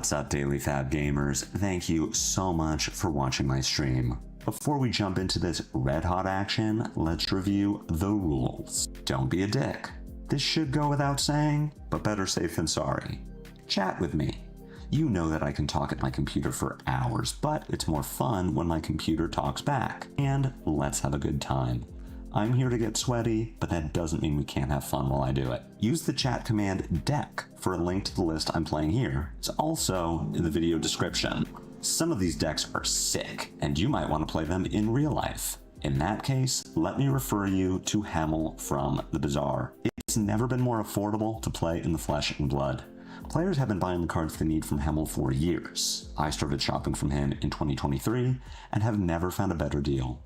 What's up, Daily Fab Gamers? Thank you so much for watching my stream. Before we jump into this red-hot action, let's review the rules. Don't be a dick. This should go without saying, but better safe than sorry. Chat with me. You know that I can talk at my computer for hours, but it's more fun when my computer talks back. And let's have a good time. I'm here to get sweaty, but that doesn't mean we can't have fun while I do it. Use the chat command deck for a link to the list I'm playing here. It's also in the video description. Some of these decks are sick, and you might want to play them in real life. In that case, let me refer you to Hamel from the Bazaar. It's never been more affordable to play in the flesh and blood. Players have been buying the cards they need from Hamel for years. I started shopping from him in 2023 and have never found a better deal.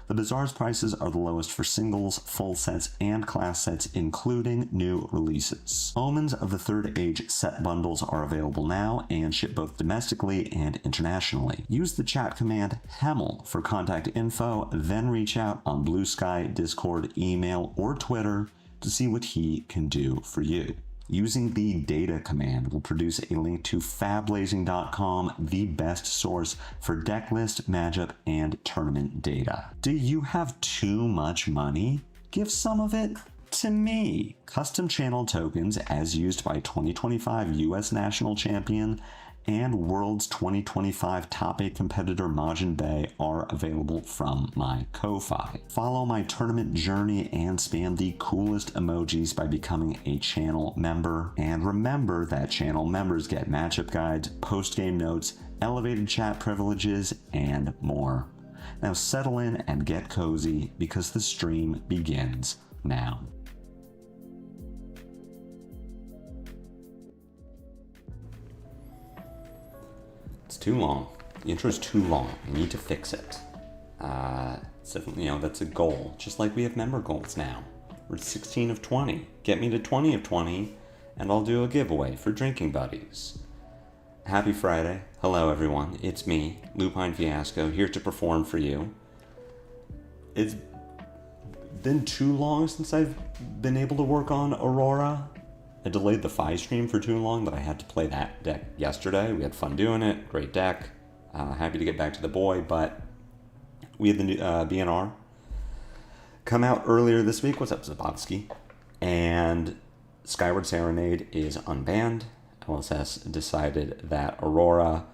The Bazaar's prices are the lowest for singles, full sets, and class sets, including new releases. Omens of the Third Age set bundles are available now and ship both domestically and internationally. Use the chat command HAMEL for contact info, then reach out on Blue Sky, Discord, email, or Twitter to see what he can do for you. Using the data command will produce a link to Fablazing.com, the best source for deck list, matchup, and tournament data. Do you have too much money? Give some of it to me. Custom channel tokens, as used by 2025 US National Champion and World's 2025 Top 8 competitor Majin Bey, are available from my Ko-Fi. Follow my tournament journey and spam the coolest emojis by becoming a channel member. And remember that channel members get matchup guides, post-game notes, elevated chat privileges, and more. Now settle in and get cozy because the stream begins now. It's too long. The intro's too long. I need to fix it. So, that's a goal. Just like we have member goals now. We're 16 of 20. Get me to 20 of 20, and I'll do a giveaway for drinking buddies. Happy Friday. Hello, everyone. It's me, Lupine Fiasco, here to perform for you. It's been too long since I've been able to work on Aurora. I delayed the Fi stream for too long, but I had to play that deck yesterday. We had fun doing it. Great deck. Happy to get back to the boy, but we had the new BNR come out earlier this week. What's up, Zabowski? And Skyward Serenade is unbanned. LSS decided that Aurora,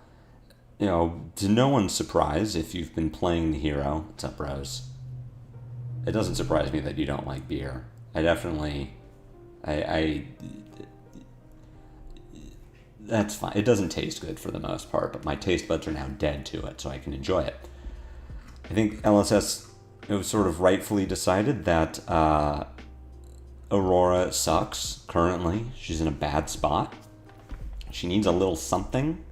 to no one's surprise, if you've been playing the hero. What's up, bros? It doesn't surprise me that you don't like beer. That's fine. It doesn't taste good for the most part, but my taste buds are now dead to it, so I can enjoy it. I think LSS sort of rightfully decided that Aurora sucks currently. She's in a bad spot. She needs a little something,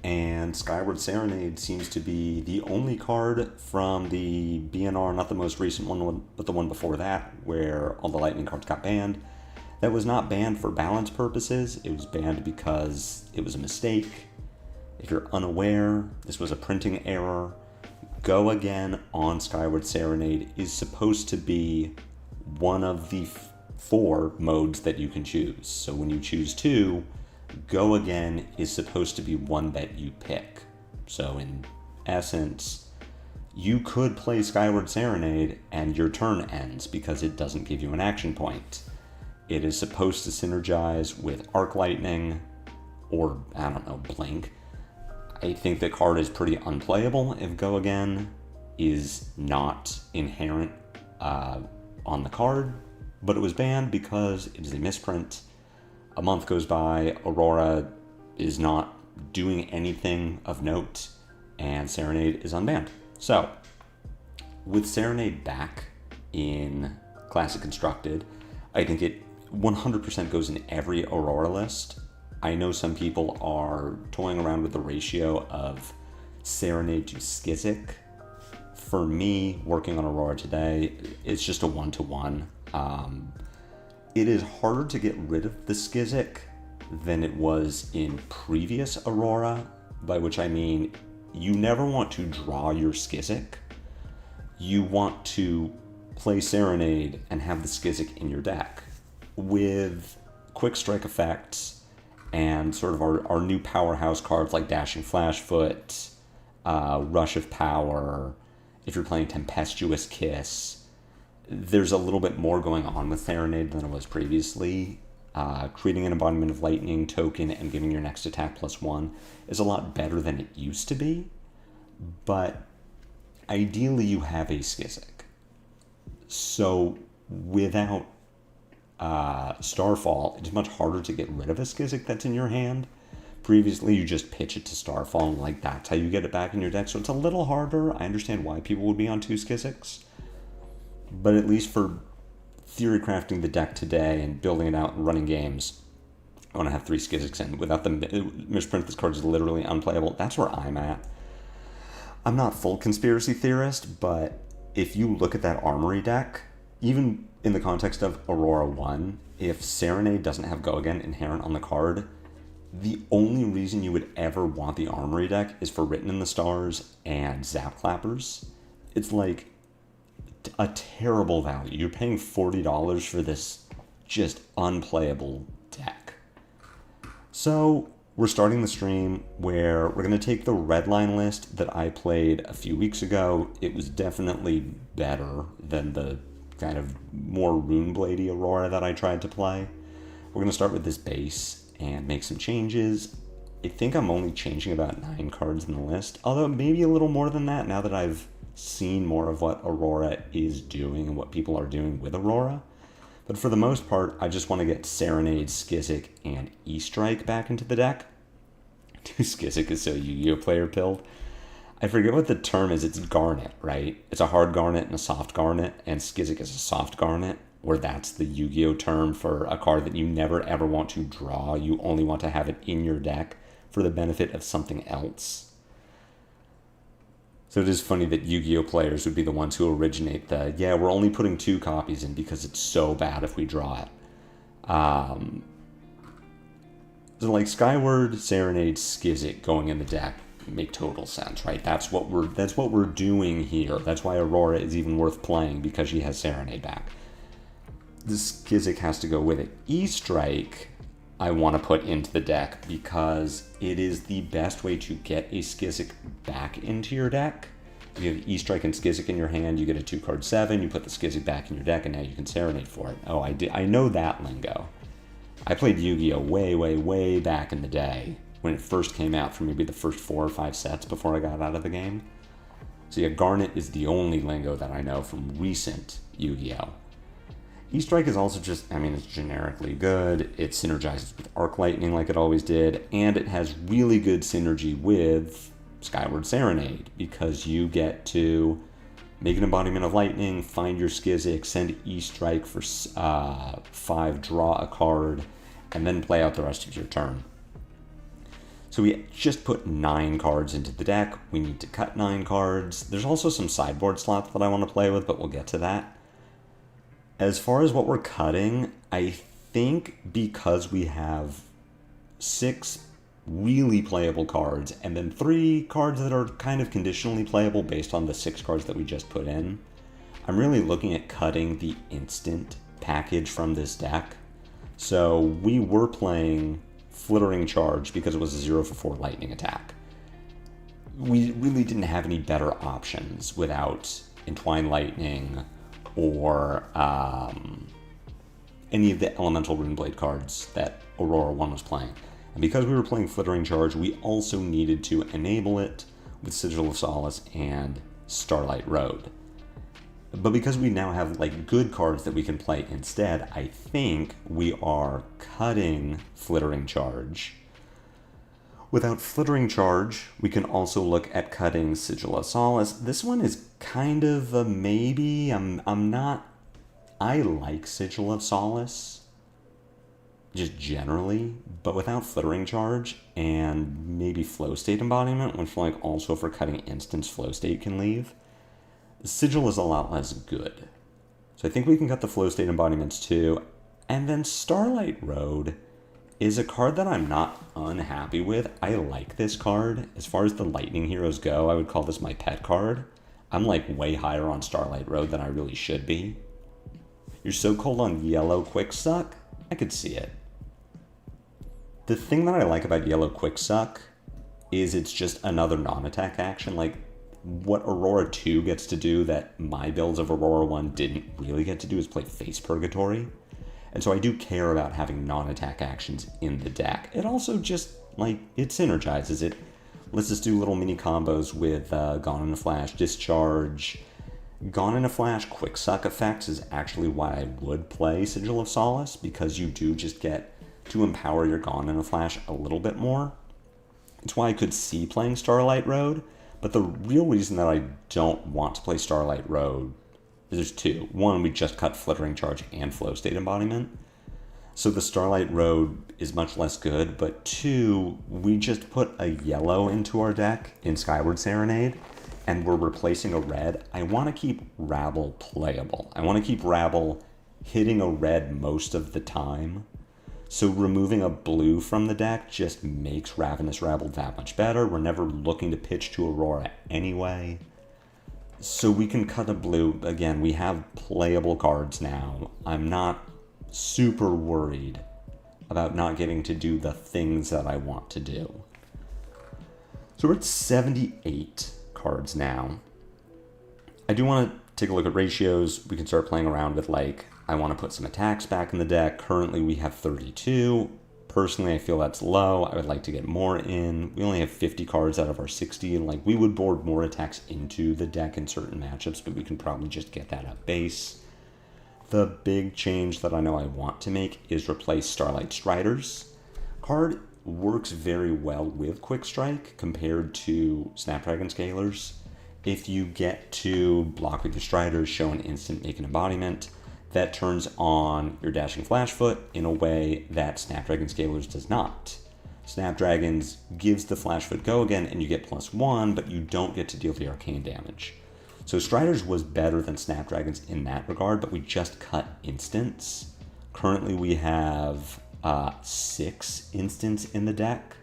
and Skyward Serenade seems to be the only card from the BNR, not the most recent one, but the one before that, where all the lightning cards got banned. That was not banned for balance purposes. It was banned because it was a mistake. If you're unaware, this was a printing error. Go Again on Skyward Serenade is supposed to be one of the 4 modes that you can choose. So when you choose 2, Go Again is supposed to be one that you pick. So in essence, you could play Skyward Serenade and your turn ends because it doesn't give you an action point. It is supposed to synergize with Arc Lightning or, Blink. I think the card is pretty unplayable if Go Again is not inherent on the card, but it was banned because it is a misprint. A month goes by, Aurora is not doing anything of note, and Serenade is unbanned. So, with Serenade back in Classic Constructed, I think it 100% goes in every Aurora list. I know some people are toying around with the ratio of Serenade to Skizik. For me, working on Aurora today, it's just a 1-to-1. It is harder to get rid of the Skizik than it was in previous Aurora, by which I mean you never want to draw your Skizik. You want to play Serenade and have the Skizik in your deck. With quick strike effects and sort of our new powerhouse cards like Dashing Flashfoot, Rush of Power. If you're playing Tempestuous Kiss, there's a little bit more going on with Serenade than it was previously. Creating an embodiment of lightning token and giving your next attack +1 is a lot better than it used to be, but ideally you have a Skizzik. So without Starfall, it's much harder to get rid of a Skizzik that's in your hand. Previously, you just pitch it to Starfall, and like that's how you get it back in your deck. So it's a little harder. I understand why people would be on 2 Skizzicks, but at least for theory crafting the deck today and building it out and running games, I want to have 3 Skizzicks in. Without them, misprint, this card is literally unplayable. That's where I'm at. I'm not full conspiracy theorist, but if you look at that Armory deck, even in the context of Aurora 1, if Serenade doesn't have Go Again inherent on the card, the only reason you would ever want the Armory deck is for Written in the Stars and Zap Clappers. It's like a terrible value. You're paying $40 for this just unplayable deck. So we're starting the stream where we're going to take the Redline list that I played a few weeks ago. It was definitely better than the kind of more Runebladey Aurora that I tried to play. We're going to start with this base and make some changes. I think I'm only changing about 9 cards in the list, although maybe a little more than that now that I've seen more of what Aurora is doing and what people are doing with Aurora. But for the most part, I just want to get Serenade, Skizzik, and E-Strike back into the deck. 2 Skizzik is so Yu-Gi-Oh! Player pilled. I forget what the term is. It's Garnet, right? It's a hard Garnet and a soft Garnet, and Skizzik is a soft Garnet, where that's the Yu-Gi-Oh! Term for a card that you never ever want to draw. You only want to have it in your deck for the benefit of something else. So it is funny that Yu-Gi-Oh! Players would be the ones who originate the, yeah, we're only putting 2 copies in because it's so bad if we draw it. So like Skyward, Serenade, Skizzik going in the deck make total sense, right? That's what we're doing here. That's why Aurora is even worth playing, because she has Serenade back. The Skizzik has to go with it. E-Strike I want to put into the deck because it is the best way to get a Skizzik back into your deck. If you have E-Strike and Skizzik in your hand, you get a 2-card 7, you put the Skizzik back in your deck, and now you can Serenade for it. Oh, I know that lingo. I played Yu-Gi-Oh! Way back in the day when it first came out, for maybe the first 4 or 5 sets before I got out of the game. So yeah, Garnet is the only lingo that I know from recent Yu-Gi-Oh! E-Strike is also just, I mean, it's generically good. It synergizes with Arc Lightning like it always did, and it has really good synergy with Skyward Serenade, because you get to make an embodiment of lightning, find your Skizzik, send E-Strike for 5, draw a card, and then play out the rest of your turn. So we just put 9 cards into the deck. We need to cut 9 cards. There's also some sideboard slots that I want to play with, but we'll get to that. As far as what we're cutting, I think because we have 6 really playable cards and then 3 cards that are kind of conditionally playable based on the 6 cards that we just put in, I'm really looking at cutting the instant package from this deck. So we were playing Flittering Charge because it was a 0-for-4 lightning attack. We really didn't have any better options without Entwine Lightning or any of the elemental Runeblade cards that Aurora 1 was playing. And because we were playing Flittering Charge, we also needed to enable it with Sigil of Solace and Starlight Road. But because we now have like good cards that we can play instead, I think we are cutting Flittering Charge. Without Flittering Charge, we can also look at cutting Sigil of Solace. This one is kind of a maybe. I like Sigil of Solace, just generally, but without Flittering Charge and maybe Flow State Embodiment, which like also for cutting instants Flow State can leave, Sigil is a lot less good. So I think we can cut the Flow State Embodiments too. And then Starlight Road is a card that I'm not unhappy with. I like this card. As far as the Lightning Heroes go, I would call this my pet card. I'm like way higher on Starlight Road than I really should be. You're so cold on yellow Quick Suck? I could see it. The thing that I like about yellow Quick Suck is it's just another non-attack action. Like, what Aurora 2 gets to do that my builds of Aurora 1 didn't really get to do is play Face Purgatory. And so I do care about having non-attack actions in the deck. It also just, like, it synergizes it. Let's just do little mini combos with Gone in a Flash, Discharge. Gone in a Flash Quick Suck effects is actually why I would play Sigil of Solace, because you do just get to empower your Gone in a Flash a little bit more. It's why I could see playing Starlight Road, but the real reason that I don't want to play Starlight Road is there's two. One, we just cut Flittering Charge and Flow State Embodiment, so the Starlight Road is much less good, but two, we just put a yellow into our deck in Skyward Serenade, and we're replacing a red. I want to keep Rabble playable. I want to keep Rabble hitting a red most of the time. So removing a blue from the deck just makes Ravenous Rabble that much better. We're never looking to pitch to Aurora anyway. So we can cut a blue. Again, we have playable cards now. I'm not super worried about not getting to do the things that I want to do. So we're at 78 cards now. I do want to take a look at ratios. We can start playing around with, like, I want to put some attacks back in the deck. Currently we have 32. Personally, I feel that's low. I would like to get more in. We only have 50 cards out of our 60. Like, we would board more attacks into the deck in certain matchups, but we can probably just get that at base. The big change that I know I want to make is replace Starlight Striders. Card works very well with Quick Strike compared to Snapdragon Scalers. If you get to block with your Striders, show an instant, make an embodiment, that turns on your Dashing Flashfoot in a way that Snapdragon Scalers does not. Snapdragons gives the Flashfoot go again and you get +1, but you don't get to deal the arcane damage. So Striders was better than Snapdragons in that regard, but we just cut instants. Currently we have 6 instants in the deck,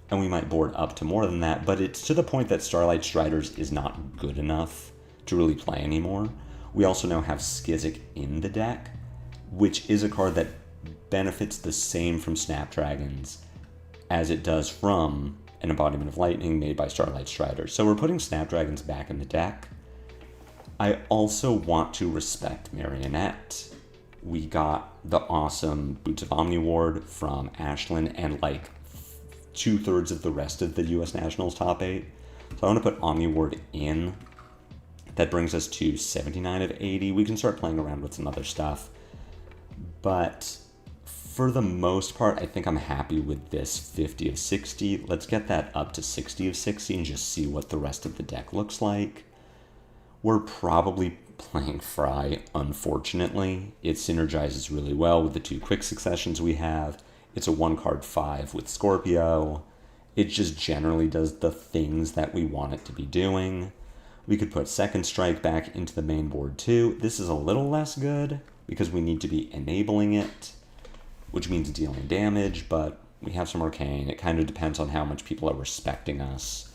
and we might board up to more than that, but it's to the point that Starlight Striders is not good enough to really play anymore. We also now have Skizzik in the deck, which is a card that benefits the same from Snapdragons as it does from an Embodiment of Lightning made by Starlight Striders. So we're putting Snapdragons back in the deck. I also want to respect Marionette. We got the awesome Boots of Omniward from Ashland and like 2/3 of the rest of the US Nationals top 8. So I want to put Omniward in. That brings us to 79 of 80. We can start playing around with some other stuff. But for the most part, I think I'm happy with this 50 of 60. Let's get that up to 60 of 60 and just see what the rest of the deck looks like. We're probably playing Fry, unfortunately. It synergizes really well with the 2 quick successions we have. It's a 1-card 5 with Scorpio. It just generally does the things that we want it to be doing. We could put Second Strike back into the main board too. This is a little less good because we need to be enabling it, which means dealing damage, but we have some Arcane. It kind of depends on how much people are respecting us.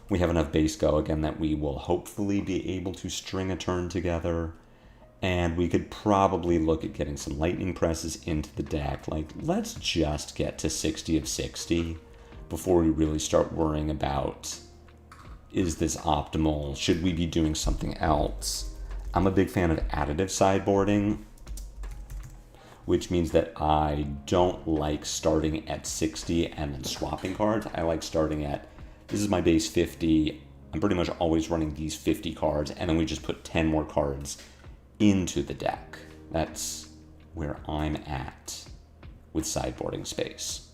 We have enough base go again that we will hopefully be able to string a turn together, and we could probably look at getting some Lightning Presses into the deck. Like, let's just get to 60 of 60 before we really start worrying about, is this optimal? Should we be doing something else? I'm a big fan of additive sideboarding, which means that I don't like starting at 60 and then swapping cards. I like starting at, this is my base 50. I'm pretty much always running these 50 cards, and then we just put 10 more cards into the deck. That's where I'm at with sideboarding space.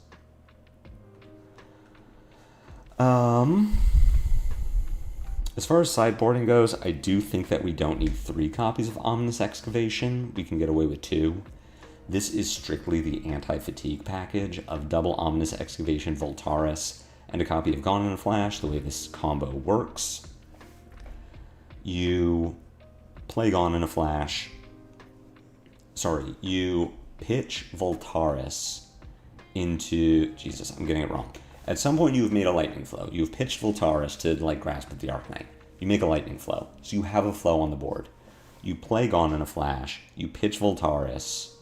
As far as sideboarding goes, I do think that we don't need 3 copies of Ominous Excavation. We can get away with 2. This is strictly the anti-fatigue package of double Ominous Excavation Voltaris and a copy of Gone in a Flash, the way this combo works. You play Gone in a Flash. Sorry, you pitch Voltaris into... Jesus, I'm getting it wrong. At some point, you've made a Lightning Flow. You've pitched Voltaris to, like, Grasp at the Arknight. You make a Lightning Flow. So you have a flow on the board. You play Gone in a Flash. You pitch Voltaris.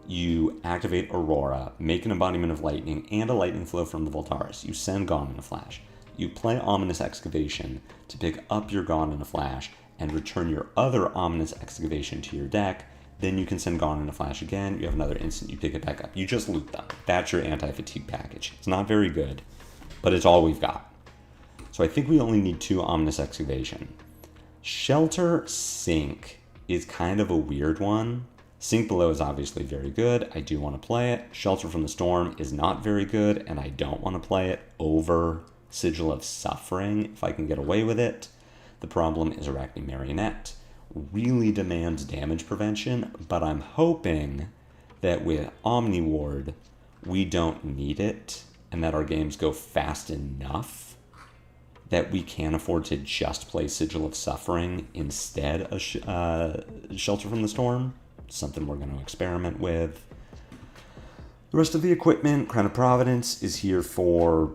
You activate Aurora, make an embodiment of lightning and a lightning flow from the Voltaris. You send Gone in a Flash. You play Ominous Excavation to pick up your Gone in a Flash and return your other Ominous Excavation to your deck. Then you can send Gone in a Flash again. You have another instant, you pick it back up. You just loot them. That's your anti-fatigue package. It's not very good, but it's all we've got. So I think we only need 2 Ominous Excavation. Shelter Sink is kind of a weird one. Sink Below is obviously very good. I do want to play it. Shelter from the Storm is not very good, and I don't want to play it over Sigil of Suffering if I can get away with it. The problem is Arachne Marionette really demands damage prevention, but I'm hoping that with Omni Ward, we don't need it, and that our games go fast enough that we can afford to just play Sigil of Suffering instead of Shelter from the Storm. Something we're going to experiment with. The rest of the equipment, Crown of Providence, is here for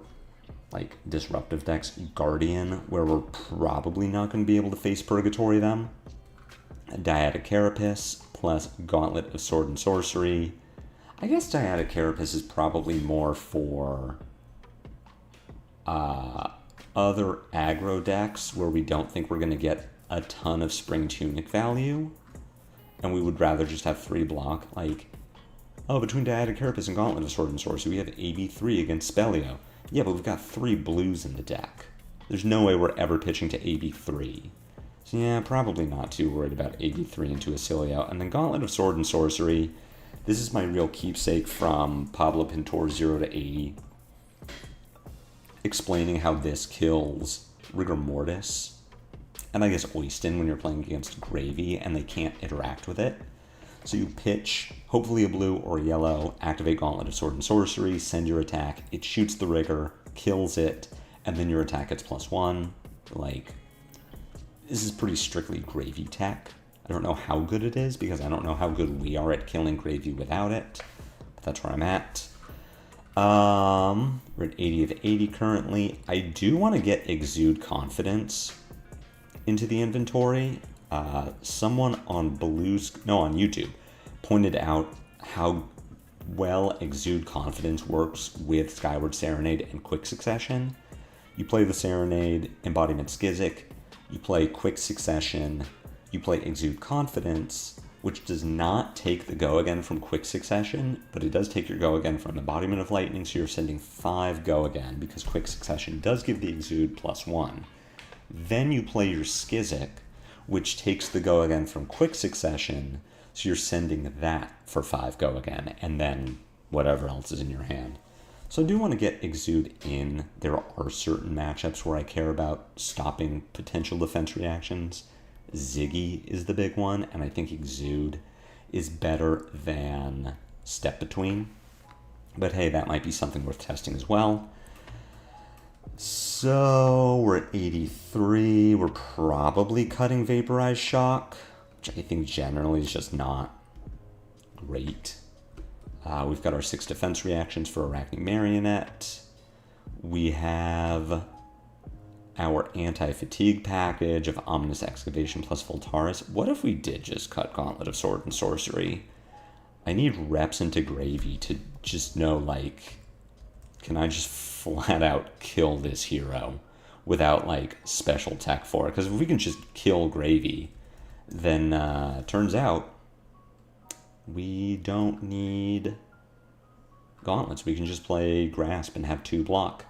like disruptive decks. Guardian, where we're probably not going to be able to face Purgatory them. Dyadic Carapace, plus Gauntlet of Sword and Sorcery. I guess Dyadic Carapace is probably more for other aggro decks where we don't think we're going to get a ton of Spring Tunic value, and we would rather just have 3 block. Like, oh, between Dyadic Carapace and Gauntlet of Sword and Sorcery, we have AB3 against Spellio. Yeah, but we've got 3 blues in the deck. There's no way we're ever pitching to AB3. So yeah, probably not too worried about AB3 into Acilio. And then Gauntlet of Sword and Sorcery. This is my real keepsake from Pablo Pintor 0 to 80. Explaining how this kills Rigor Mortis, and I guess Oyston when you're playing against Gravy and they can't interact with it. So you pitch, hopefully a blue or a yellow, activate Gauntlet of Sword and Sorcery, send your attack, it shoots the Rigor, kills it, and then your attack gets +1. Like, this is pretty strictly Gravy tech. I don't know how good it is, because I don't know how good we are at killing Gravy without it, but that's where I'm at. We're at 80 of 80 currently. I do want to get Exude Confidence into the inventory. Someone on on YouTube pointed out how well Exude Confidence works with Skyward Serenade and Quick Succession. You play the Serenade, Embodiment Skizzic, you play Quick Succession, you play Exude Confidence, which does not take the go again from Quick Succession, but it does take your go again from Embodiment of Lightning, so you're sending 5 go again, because Quick Succession does give the Exude +1. Then you play your Skizzic, which takes the go again from Quick Succession, so you're sending that for 5 go again, and then whatever else is in your hand. So I do want to get Exude in. There are certain matchups where I care about stopping potential defense reactions. Ziggy is the big one, and I think Exude is better than Step Between. But hey, that might be something worth testing as well. So we're at 83. We're probably cutting Vaporized Shock, which I think generally is just not great. We've got our 6 defense reactions for Arachne Marionette. We have our anti-fatigue package of Ominous Excavation plus Voltaris. What if we did just cut Gauntlet of Sword and Sorcery? I need reps into Gravy to just know, like, can I just flat out kill this hero without, like, special tech for it? Because if we can just kill Gravy, then turns out we don't need gauntlets. We can just play Grasp and have 2 block.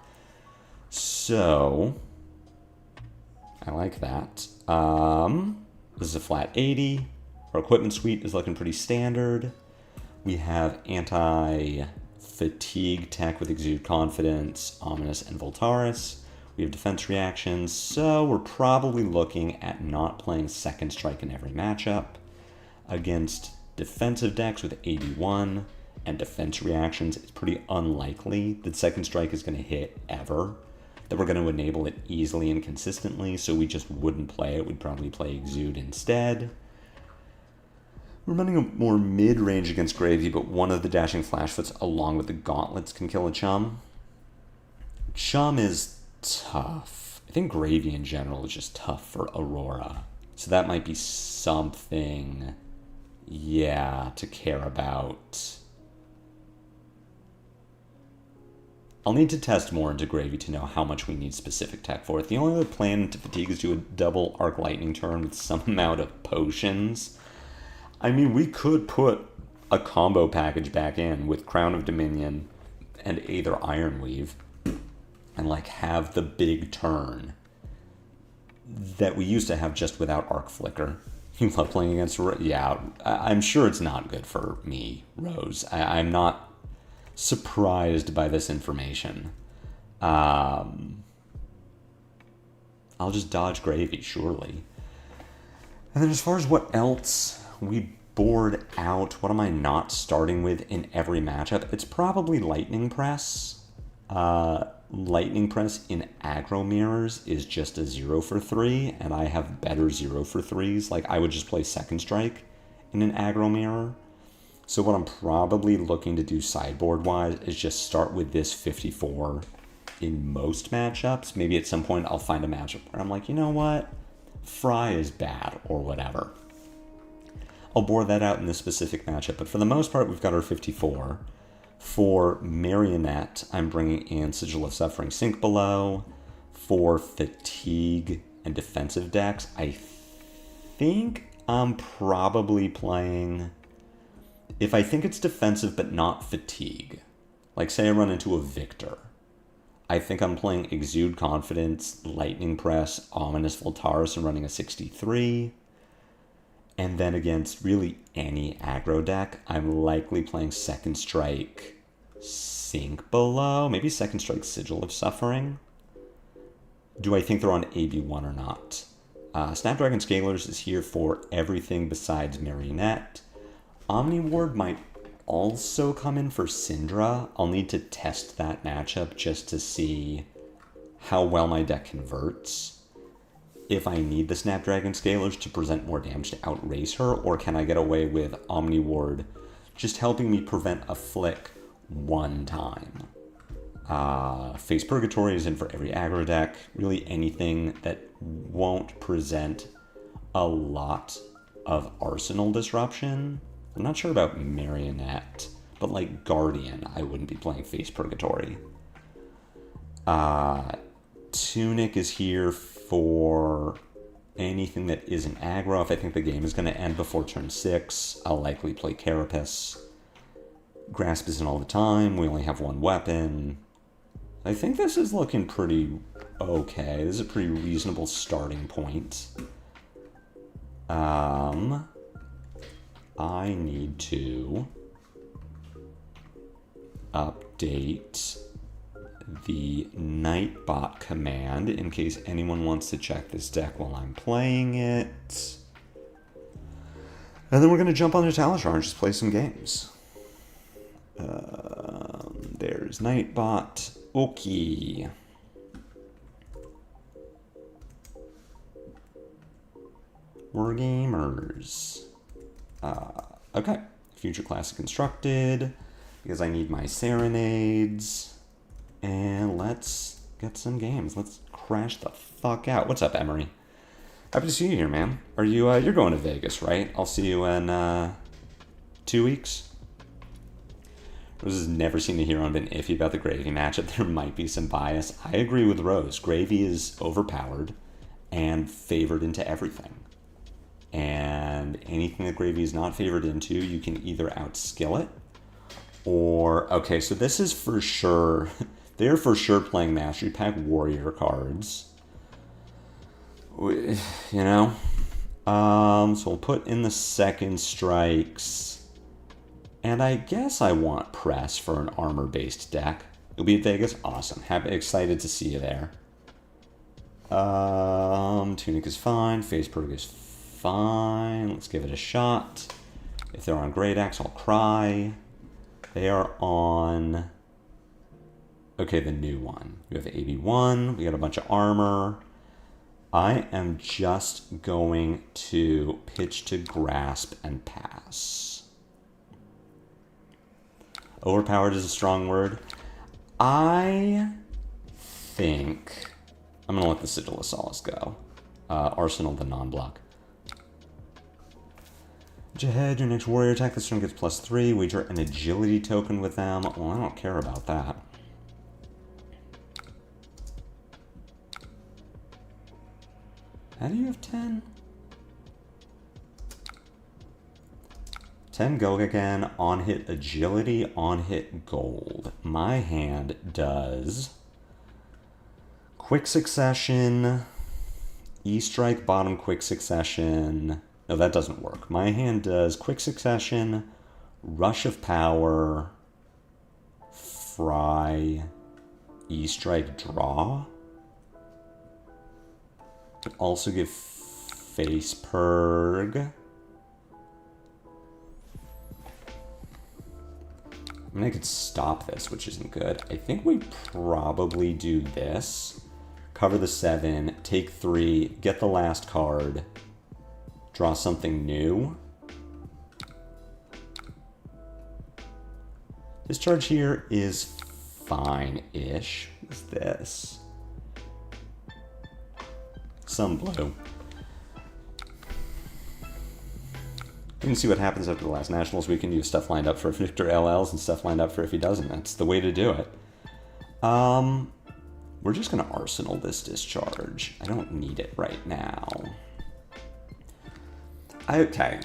So I like that. This is a flat 80. Our equipment suite is looking pretty standard. We have anti-fatigue tech with Exude Confidence, Ominous, and Voltaris. We have defense reactions, so we're probably looking at not playing Second Strike in every matchup. Against defensive decks with 81 and defense reactions, it's pretty unlikely that Second Strike is going to hit ever, that we're going to enable it easily and consistently, so we just wouldn't play it. We'd probably play Exude instead. We're running a more mid-range against Gravy, but one of the Dashing Flashfoots along with the Gauntlets can kill a Chum. Chum is tough. I think Gravy in general is just tough for Aurora, so that might be something yeah, to care about. I'll need to test more into Gravy to know how much we need specific tech for it. The only other plan to fatigue is do a double arc lightning turn with some amount of potions. I mean, we could put a combo package back in with Crown of Dominion and Aether Ironweave and like have the big turn that we used to have just without Arc Flicker. You love playing against Aurora? Yeah, I'm sure it's not good for me, Rose. I'm not surprised by this information. I'll just dodge Gravy, surely. And then as far as what else we board out, what am I not starting with in every matchup? It's probably Lightning Press. Lightning Press in aggro mirrors is just a 0 for 3, and I have better 0 for 3s. Like, I would just play Second Strike in an aggro mirror. So what I'm probably looking to do sideboard-wise is just start with this 54 in most matchups. Maybe at some point I'll find a matchup where I'm like, you know what? Fry is bad, or whatever. I'll board that out in this specific matchup, but for the most part, we've got our 54. For Marionette, I'm bringing in Sigil of Suffering Sink Below. For Fatigue and Defensive decks, I think I'm probably playing... If I think it's defensive but not Fatigue, like say I run into a Victor, I think I'm playing Exude Confidence, Lightning Press, Ominous Voltaris, and running a 63. And then against really any aggro deck, I'm likely playing Second Strike, Sink Below, maybe Second Strike, Sigil of Suffering. Do I think they're on AB1 or not? Snapdragon Scalers is here for everything besides Marionette. Omni Ward might also come in for Syndra. I'll need to test that matchup just to see how well my deck converts. If I need the Snapdragon Scalers to present more damage to outrace her, or can I get away with Omni Ward just helping me prevent a flick one time? Face Purgatory is in for every aggro deck. Really anything that won't present a lot of arsenal disruption. I'm not sure about Marionette, but like Guardian, I wouldn't be playing Face Purgatory. Tunic is here for anything that isn't aggro. If I think the game is going to end before turn 6, I'll likely play Carapace. Grasp isn't all the time. We only have one weapon. I think this is looking pretty okay. This is a pretty reasonable starting point. I need to update the Nightbot command in case anyone wants to check this deck while I'm playing it. And then we're going to jump on to Talishar and just play some games. There's Nightbot. Okay. We're gamers. Okay. Future Classic Constructed, because I need my Serenades. And let's get some games. Let's crash the fuck out. What's up, Emery? Happy to see you here, man. Are you, you're going to Vegas, right? I'll see you in, 2 weeks. Rose has never seen a hero and been iffy about the Gravy matchup. There might be some bias. I agree with Rose. Gravy is overpowered and favored into everything. And anything that Gravy is not favored into, you can either outskill it or... Okay, so this is for sure... They're for sure playing Mastery Pack Warrior cards. You know? So we'll put in the Second Strikes. And I guess I want Press for an armor-based deck. You'll be at Vegas? Awesome. Excited to see you there. Tunic is fine. Face Purg is fine. Let's give it a shot. If they're on Great Axe, I'll cry. They are on... Okay, the new one. We have AB1. We got a bunch of armor. I am just going to pitch to Grasp and pass. Overpowered is a strong word. I think... I'm going to let the Sigil of Solace go. Arsenal the non-block. Edge ahead, your next warrior attack this turn gets +3. Wager an agility token with them. Well, I don't care about that. How do you have 10? 10 go again, on hit agility, on hit gold. My hand does quick succession, E-strike, bottom quick succession. No, that doesn't work. My hand does quick succession, rush of power, fry, E-strike, draw. Could also give face purg. I mean, I could stop this, which isn't good. I think we probably do this. Cover the 7, take 3, get the last card, draw something new. Discharge here is fine-ish. What's this? Some blue. You can see what happens after the last Nationals. We can use stuff lined up for Victor LLs and stuff lined up for if he doesn't. That's the way to do it. We're just going to Arsenal this discharge. I don't need it right now. Okay.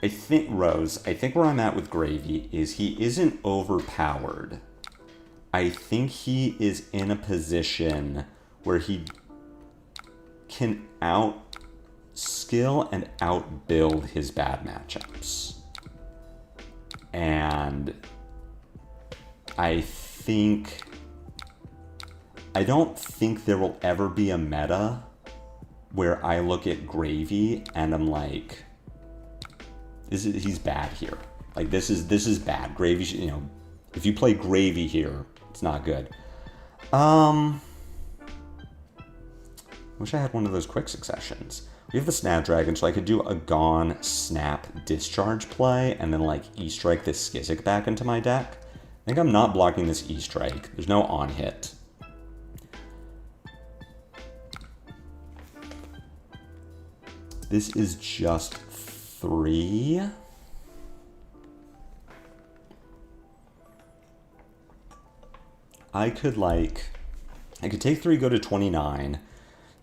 I think, Rose, I think where I'm at with Gravy is he isn't overpowered. I think he is in a position where he can out-skill and out-build his bad matchups. And I don't think there will ever be a meta where I look at Gravy and I'm like, he's bad here. Like, this is bad. Gravy, you know, if you play Gravy here, it's not good. Wish I had one of those quick successions. We have the Snapdragon, so I could do a Gone, Snap, Discharge play, and then, like, E-strike this Skizzik back into my deck. I think I'm not blocking this E-strike. There's no on-hit. This is just 3. I could take 3, go to 29,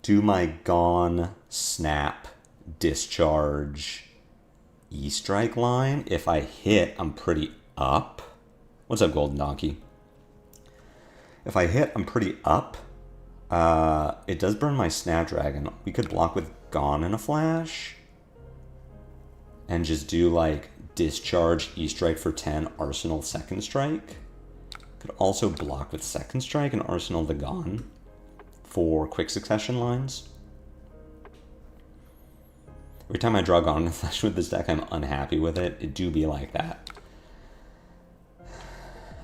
do my Gone, Snap, Discharge, E-strike line. If I hit, I'm pretty up. What's up, Golden Donkey? If I hit, I'm pretty up. It does burn my Snapdragon. We could block with Gone in a flash. And just do, like, Discharge, E-strike for 10, Arsenal, Second Strike. Could also block with Second Strike and Arsenal the Gone for quick succession lines. Every time I draw Gone in a flash with this deck, I'm unhappy with it. It do be like that.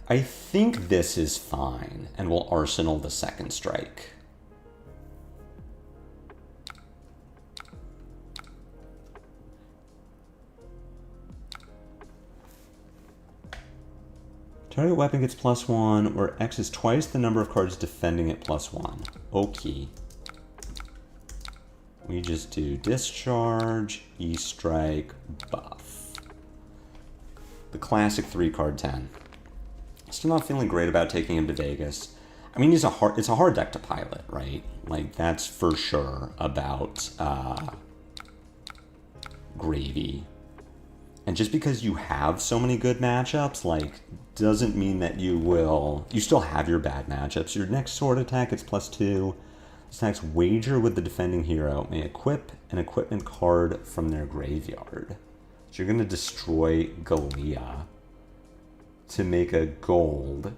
I think this is fine, and we'll Arsenal the Second Strike. Target weapon gets +1, where X is twice the number of cards defending it +1. Okay. We just do Discharge, E-strike, buff. The classic 3-card 10. Still not feeling great about taking him to Vegas. I mean, it's a hard deck to pilot, right? Like, that's for sure about Gravy. And just because you have so many good matchups, like, doesn't mean that you still have your bad matchups. Your next sword attack, it's +2. This next wager with the defending hero may equip an equipment card from their graveyard. So you're going to destroy Galea to make a gold,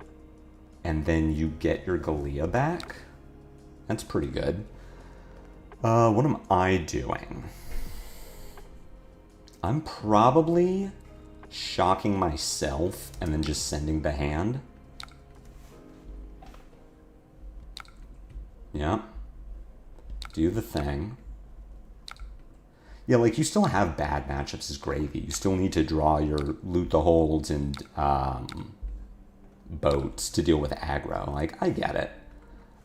and then you get your Galea back. That's pretty good. What am I doing? I'm probably shocking myself and then just sending the hand. Yeah. Do the thing. Yeah, like, you still have bad matchups as Gravy. You still need to draw your Loot the Holds and boats to deal with aggro. Like, I get it.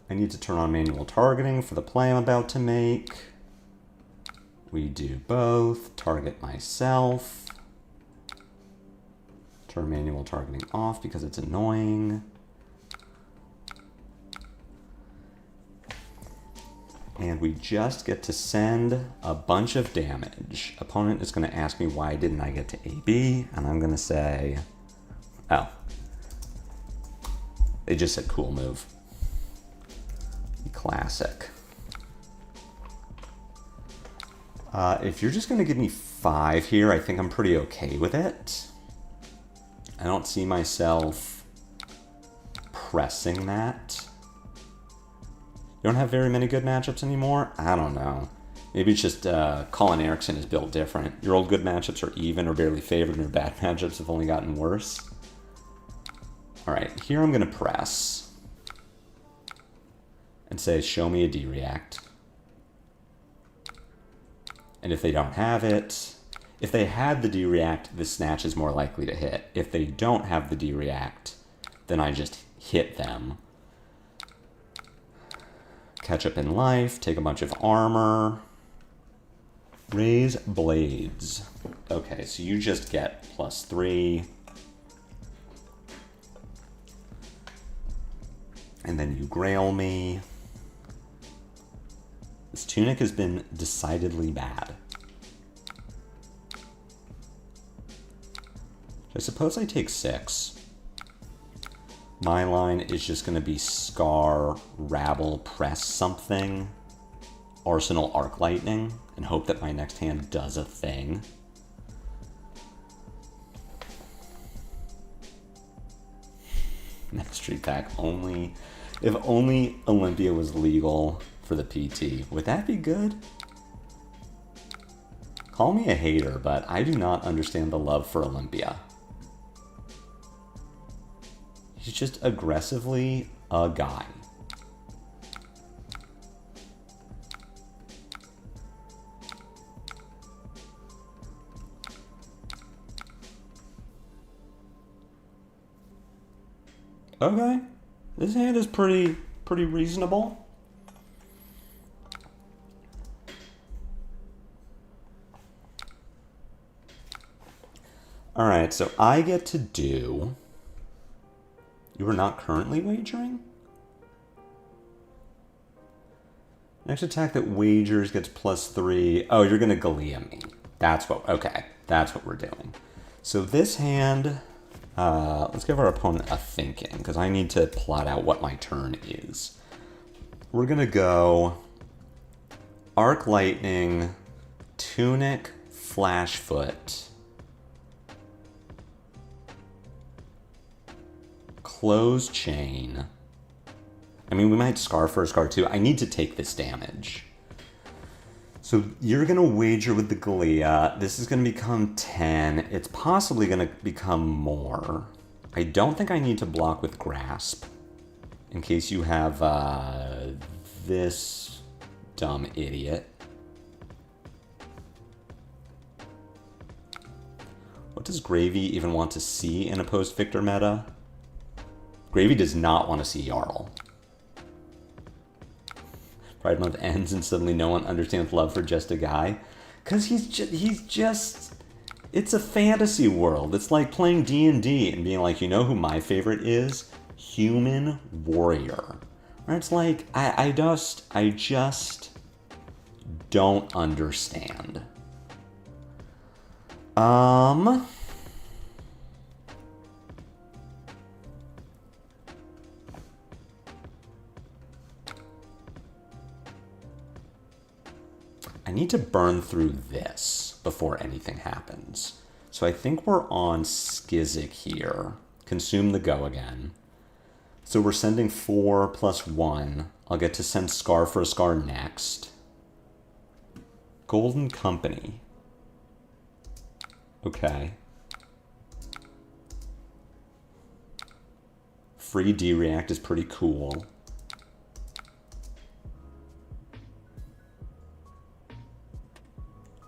I need to turn on manual targeting for the play I'm about to make. We do both. Target myself. Turn manual targeting off because it's annoying. And we just get to send a bunch of damage. Opponent is going to ask me why didn't I get to AB, and I'm going to say, oh. They just said cool move. Classic. If you're just going to give me 5 here, I think I'm pretty okay with it. I don't see myself pressing that. You don't have very many good matchups anymore? I don't know. Maybe it's just Colin Erickson is built different. Your old good matchups are even or barely favored, and your bad matchups have only gotten worse. All right, here I'm going to press and say, show me a D-react. And if they don't have it, if they had the D-react, the snatch is more likely to hit. If they don't have the D-react, then I just hit them. Catch up in life, take a bunch of armor. Raise blades. Okay, so you just get +3. And then you grail me. This tunic has been decidedly bad. I suppose I take 6. My line is just going to be Scar, Rabble, Press something, Arsenal, Arc Lightning, and hope that my next hand does a thing. Next street pack only. If only Olympia was legal for the PT. Would that be good? Call me a hater, but I do not understand the love for Olympia. He's just aggressively a guy. Okay, this hand is pretty reasonable. All right, so I get to do. You are not currently wagering? Next attack that wagers gets +3. Oh, you're gonna Galea me. That's what. Okay, that's what we're doing. So this hand. Let's give our opponent a thinking, because I need to plot out what my turn is. We're going to go Arc Lightning, Tunic, Flashfoot, Close Chain. I mean, we might Scar 1, Scar 2. I need to take this damage. So you're going to wager with the Galea. This is going to become 10. It's possibly going to become more. I don't think I need to block with Grasp. In case you have this dumb idiot. What does Gravy even want to see in a post-Victor meta? Gravy does not want to see Jarl. Pride Month ends and suddenly no one understands love for just a guy. Because he's just, it's a fantasy world. It's like playing D&D and being like, you know who my favorite is? Human Warrior. Or it's like, I just don't understand. I need to burn through this before anything happens. So I think we're on Skizzic here. Consume the go again. So we're sending 4 + 1. I'll get to send Scar for a Scar next. Golden Company. Okay. Free D-React is pretty cool.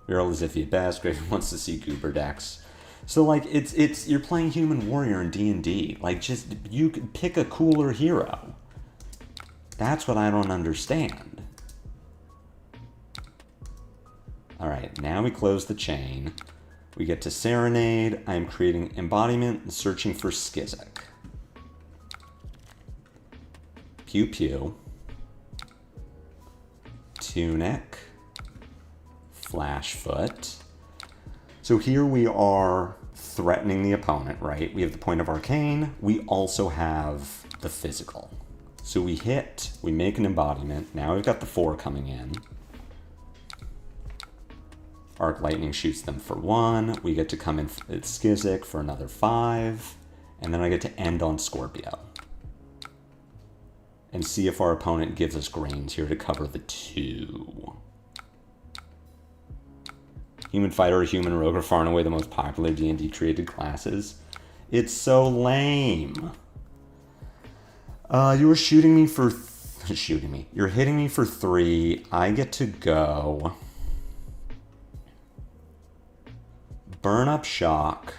Viral is iffy at best. Graven wants to see Goober decks. So like it's you're playing Human Warrior in D&D. Like just you could pick a cooler hero. That's what I don't understand. All right, now we close the chain. We get to Serenade. I'm creating Embodiment and searching for Skizzic. Pew Pew. Tunic. Flashfoot. So here we are threatening the opponent, right? We have the point of Arcane. We also have the physical. So we hit, we make an embodiment. Now we've got the 4 coming in. Arc Lightning shoots them for 1. We get to come in at Skizzic for another 5. And then I get to end on Scorpio. And see if our opponent gives us Grains here to cover the 2. Human Fighter or Human Rogue are far and away the most popular D&D created classes. It's so lame. You were shooting me for... You're hitting me for 3. I get to go... Burn Up Shock,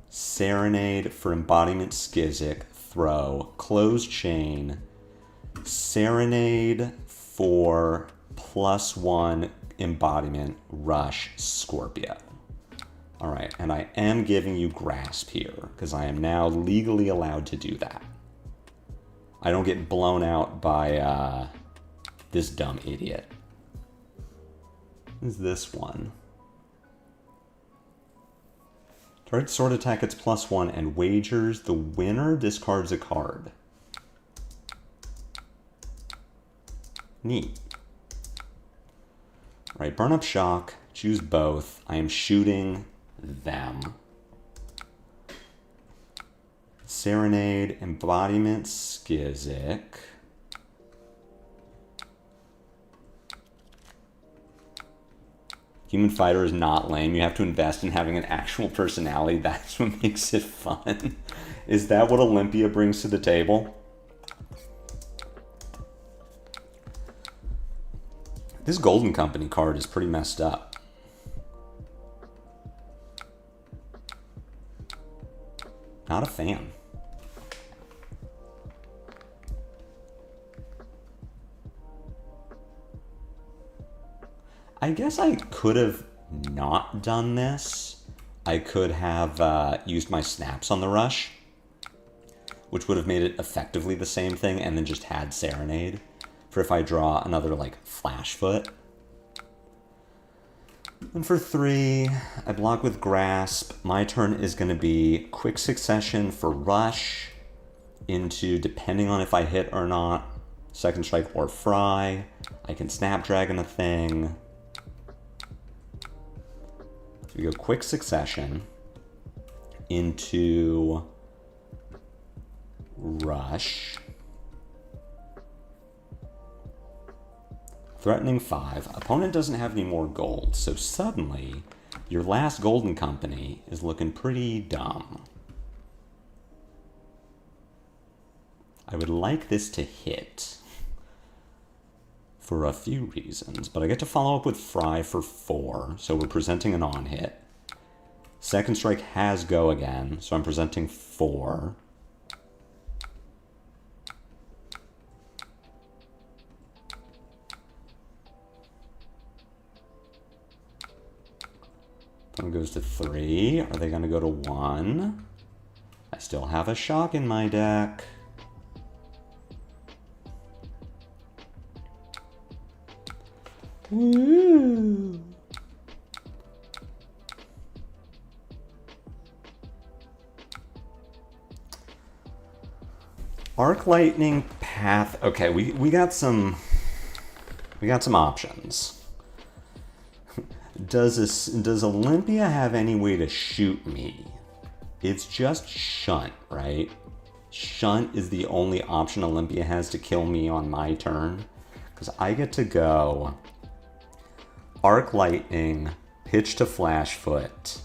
Serenade for Embodiment Skizzic, throw, Close Chain, Serenade for +1 Embodiment, Rush, Scorpio. All right, and I am giving you Grasp here, because I am now legally allowed to do that. I don't get blown out by this dumb idiot. What is this one? Target sword attack gets +1 and wagers. The winner discards a card. Neat. Right, Burn Up Shock. Choose both. I am shooting them. Serenade, Embodiment, Skizzic. Human Fighter is not lame. You have to invest in having an actual personality. That's what makes it fun. Is that what Olympia brings to the table? This Golden Company card is pretty messed up. Not a fan. I guess I could have not done this. I could have used my snaps on the rush, which would have made it effectively the same thing, and then just had Serenade for if I draw another, like, Flashfoot. And for 3, I block with Grasp. My turn is going to be Quick Succession for Rush into, depending on if I hit or not, Second Strike or Fry. I can Snapdragon a thing. So we go Quick Succession into Rush. Threatening 5. Opponent doesn't have any more gold, so suddenly your last Golden Company is looking pretty dumb. I would like this to hit for a few reasons, but I get to follow up with Fry for 4, so we're presenting an on-hit. Second Strike has Go again, so I'm presenting 4. One goes to 3. Are they going to go to 1? I still have a Shock in my deck. Woo! Arc Lightning, Path. Okay, we got some options. Does Olympia have any way to shoot me? It's just Shunt, right? Shunt is the only option Olympia has to kill me on my turn. Because I get to go Arc Lightning, pitch to Flashfoot.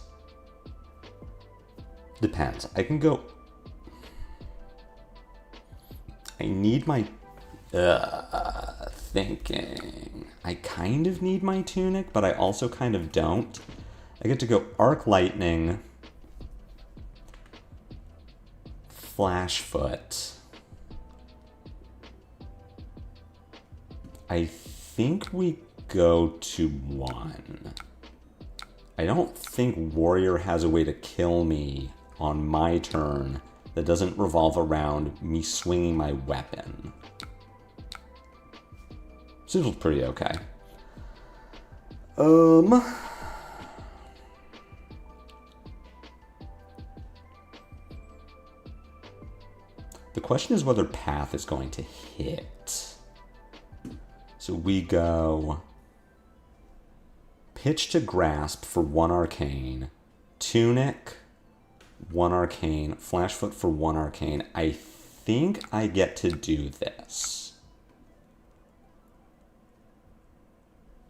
Depends. I can go... I need my... thinking. I kind of need my Tunic, but I also kind of don't. I get to go Arc Lightning, Flashfoot. I think we go to 1. I don't think Warrior has a way to kill me on my turn that doesn't revolve around me swinging my weapon. Sigil's pretty okay. The question is whether Path is going to hit. So we go Pitch to Grasp for 1 arcane, Tunic, 1 arcane, Flashfoot for 1 arcane. I think I get to do this.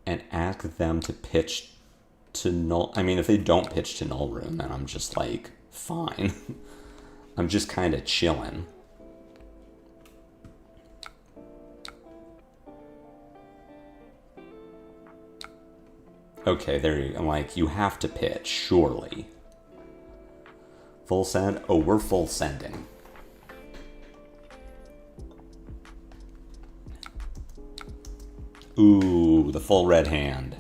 And ask them to pitch to Null. I mean, if they don't pitch to Null Rune, then I'm just like, fine. I'm just kind of chilling. Okay, there you go. I'm like, you have to pitch, surely. Full send? Oh, we're full sending. Ooh, the full red hand.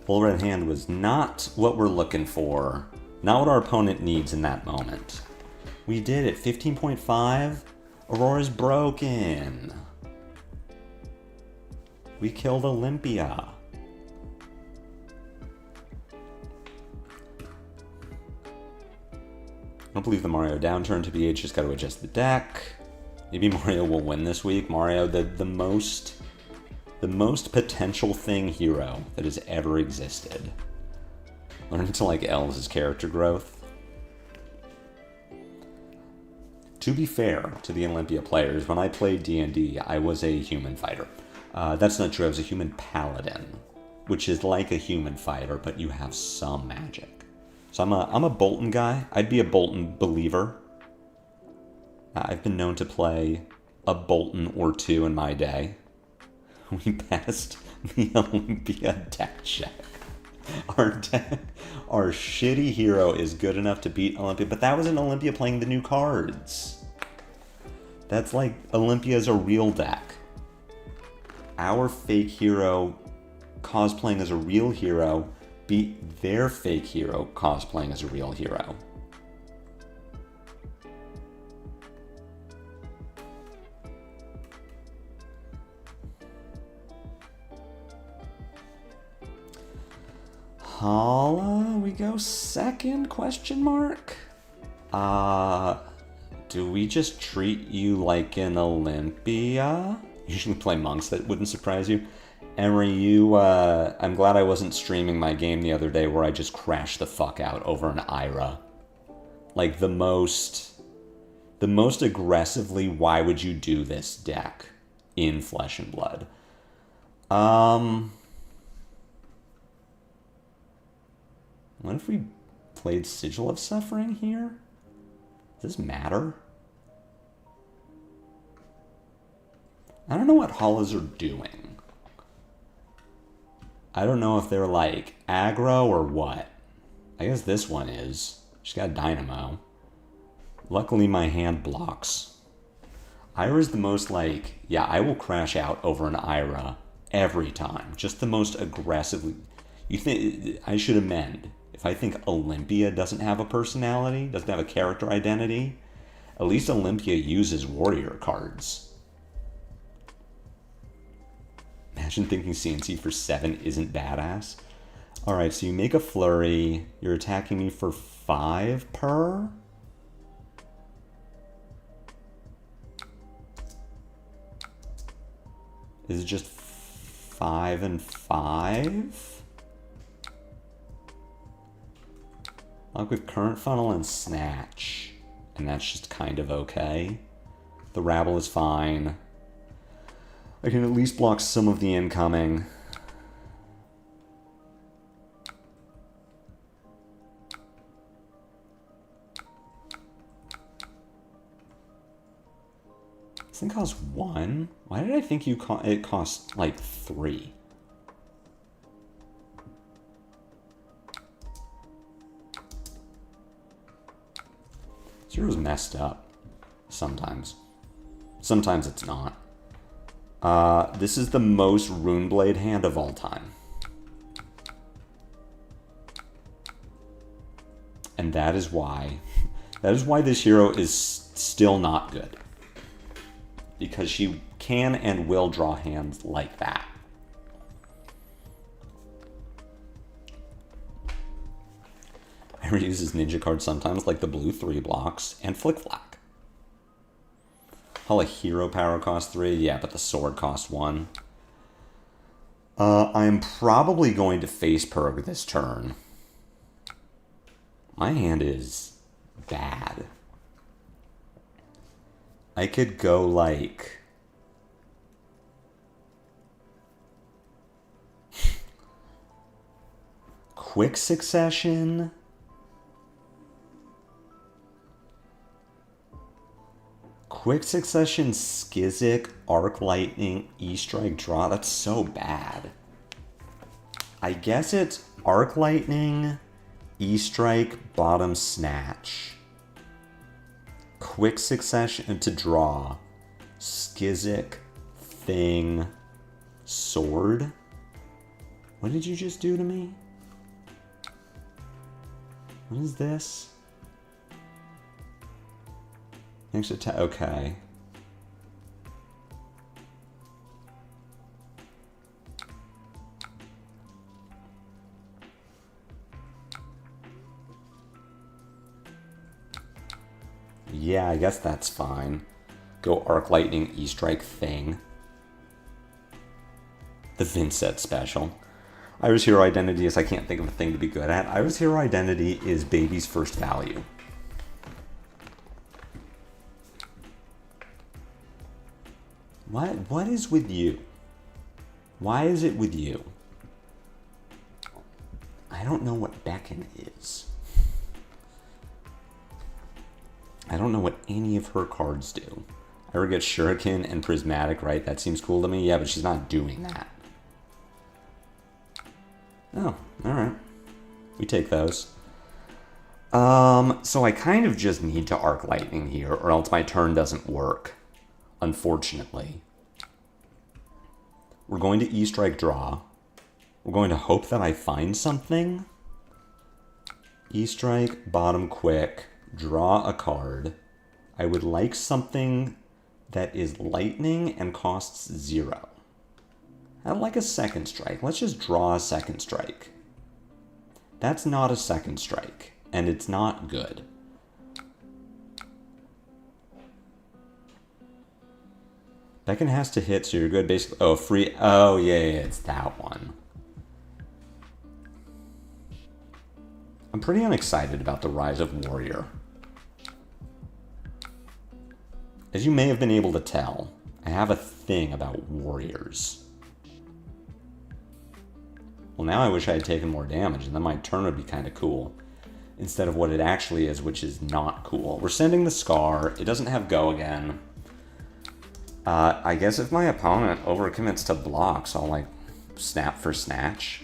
Full red hand was not what we're looking for. Not what our opponent needs in that moment. We did it. 15.5. Aurora's broken. We killed Olympia. I don't believe the Mario downturn to BH, just got to adjust the deck. Maybe Mario will win this week. Mario, the most potential thing hero that has ever existed. Learning to like Elves' character growth. To be fair to the Olympia players, when I played D&D, I was a human fighter. That's not true. I was a human paladin, which is like a human fighter, but you have some magic. So I'm a Bolton guy. I'd be a Bolton believer. I've been known to play a Bolton or 2 in my day. We passed the Olympia deck check. Our shitty hero is good enough to beat Olympia, but that was an Olympia playing the new cards. That's like Olympia's a real deck. Our fake hero cosplaying as a real hero beat their fake hero cosplaying as a real hero. Hala, we go second, question mark? Do we just treat you like an Olympia? Usually play monks, that wouldn't surprise you. Emery, I'm glad I wasn't streaming my game the other day where I just crashed the fuck out over an Ira. Like the most aggressively, why would you do this deck in Flesh and Blood? What if we played Sigil of Suffering here? Does this matter? I don't know what Halas are doing. I don't know if they're like aggro or what. I guess this one is. She's got Dynamo. Luckily my hand blocks. Ira's the most like, yeah, I will crash out over an Ira every time. Just the most aggressively. You think I should amend. If I think Olympia doesn't have a personality, doesn't have a character identity, at least Olympia uses warrior cards. Imagine thinking CNC for 7 isn't badass. Alright, so you make a flurry. You're attacking me for 5 per? Is it just 5 and 5? Lock with Current Funnel and Snatch. And that's just kind of okay. The Rabble is fine. I can at least block some of the incoming. This thing costs 1? Why did I think it cost like 3? Zero's messed up. Sometimes. Sometimes it's not. This is the most Runeblade hand of all time. And that is why this hero is still not good. Because she can and will draw hands like that. I reuse his ninja cards sometimes, like the blue 3 blocks and Flick Flack. Hala hero power cost 3, yeah, but the sword cost 1. I'm probably going to face Purg this turn. My hand is bad. I could go like... Quick Succession. Quick Succession, Skizzic, Arc Lightning, E-Strike, Draw. That's so bad. I guess it's Arc Lightning, E-Strike, Bottom Snatch. Quick Succession to draw. Skizzic, Thing, Sword. What did you just do to me? What is this? Next attack, okay. Yeah, I guess that's fine. Go Arc Lightning, E-Strike, Thing. The Vincent special. Iris Hero Identity is I can't think of a thing to be good at. Iris Hero Identity is baby's first value. What is with you? Why is it with you? I don't know what Beckon is. I don't know what any of her cards do. I ever get Shuriken and Prismatic, right? That seems cool to me. Yeah, but she's not doing that. Oh, alright. We take those. So I kind of just need to Arc Lightning here, or else my turn doesn't work. Unfortunately. We're going to E-Strike Draw. We're going to hope that I find something. E-Strike, bottom quick, draw a card. I would like something that is lightning and costs 0. I'd like a second strike. Let's just draw a second strike. That's not a second strike, and it's not good. Beckon has to hit, so you're good. Basically, oh, free. Oh, yeah, it's that one. I'm pretty unexcited about the Rise of Warrior. As you may have been able to tell, I have a thing about warriors. Well, now I wish I had taken more damage, and then my turn would be kind of cool. Instead of what it actually is, which is not cool. We're sending the Scar. It doesn't have Go again. I guess if my opponent overcommits to blocks, I'll, like, snap for Snatch.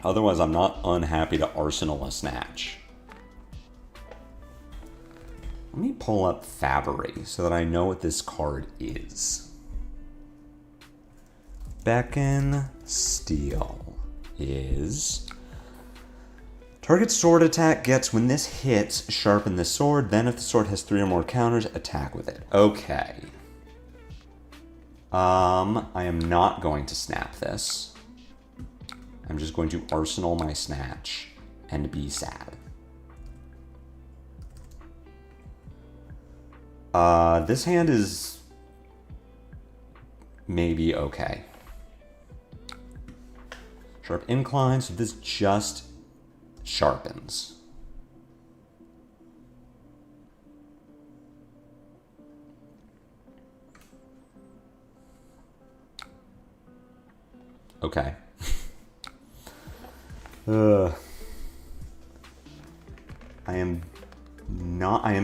Otherwise, I'm not unhappy to Arsenal a Snatch. Let me pull up Fablazing so that I know what this card is. Beckon Steel is... Target sword attack gets, when this hits, sharpen the sword. Then if the sword has 3 or more counters, attack with it. Okay. I am not going to snap this. I'm just going to Arsenal my Snatch and be sad. This hand is maybe okay. Sharp Incline, so this just sharpens. Okay. I am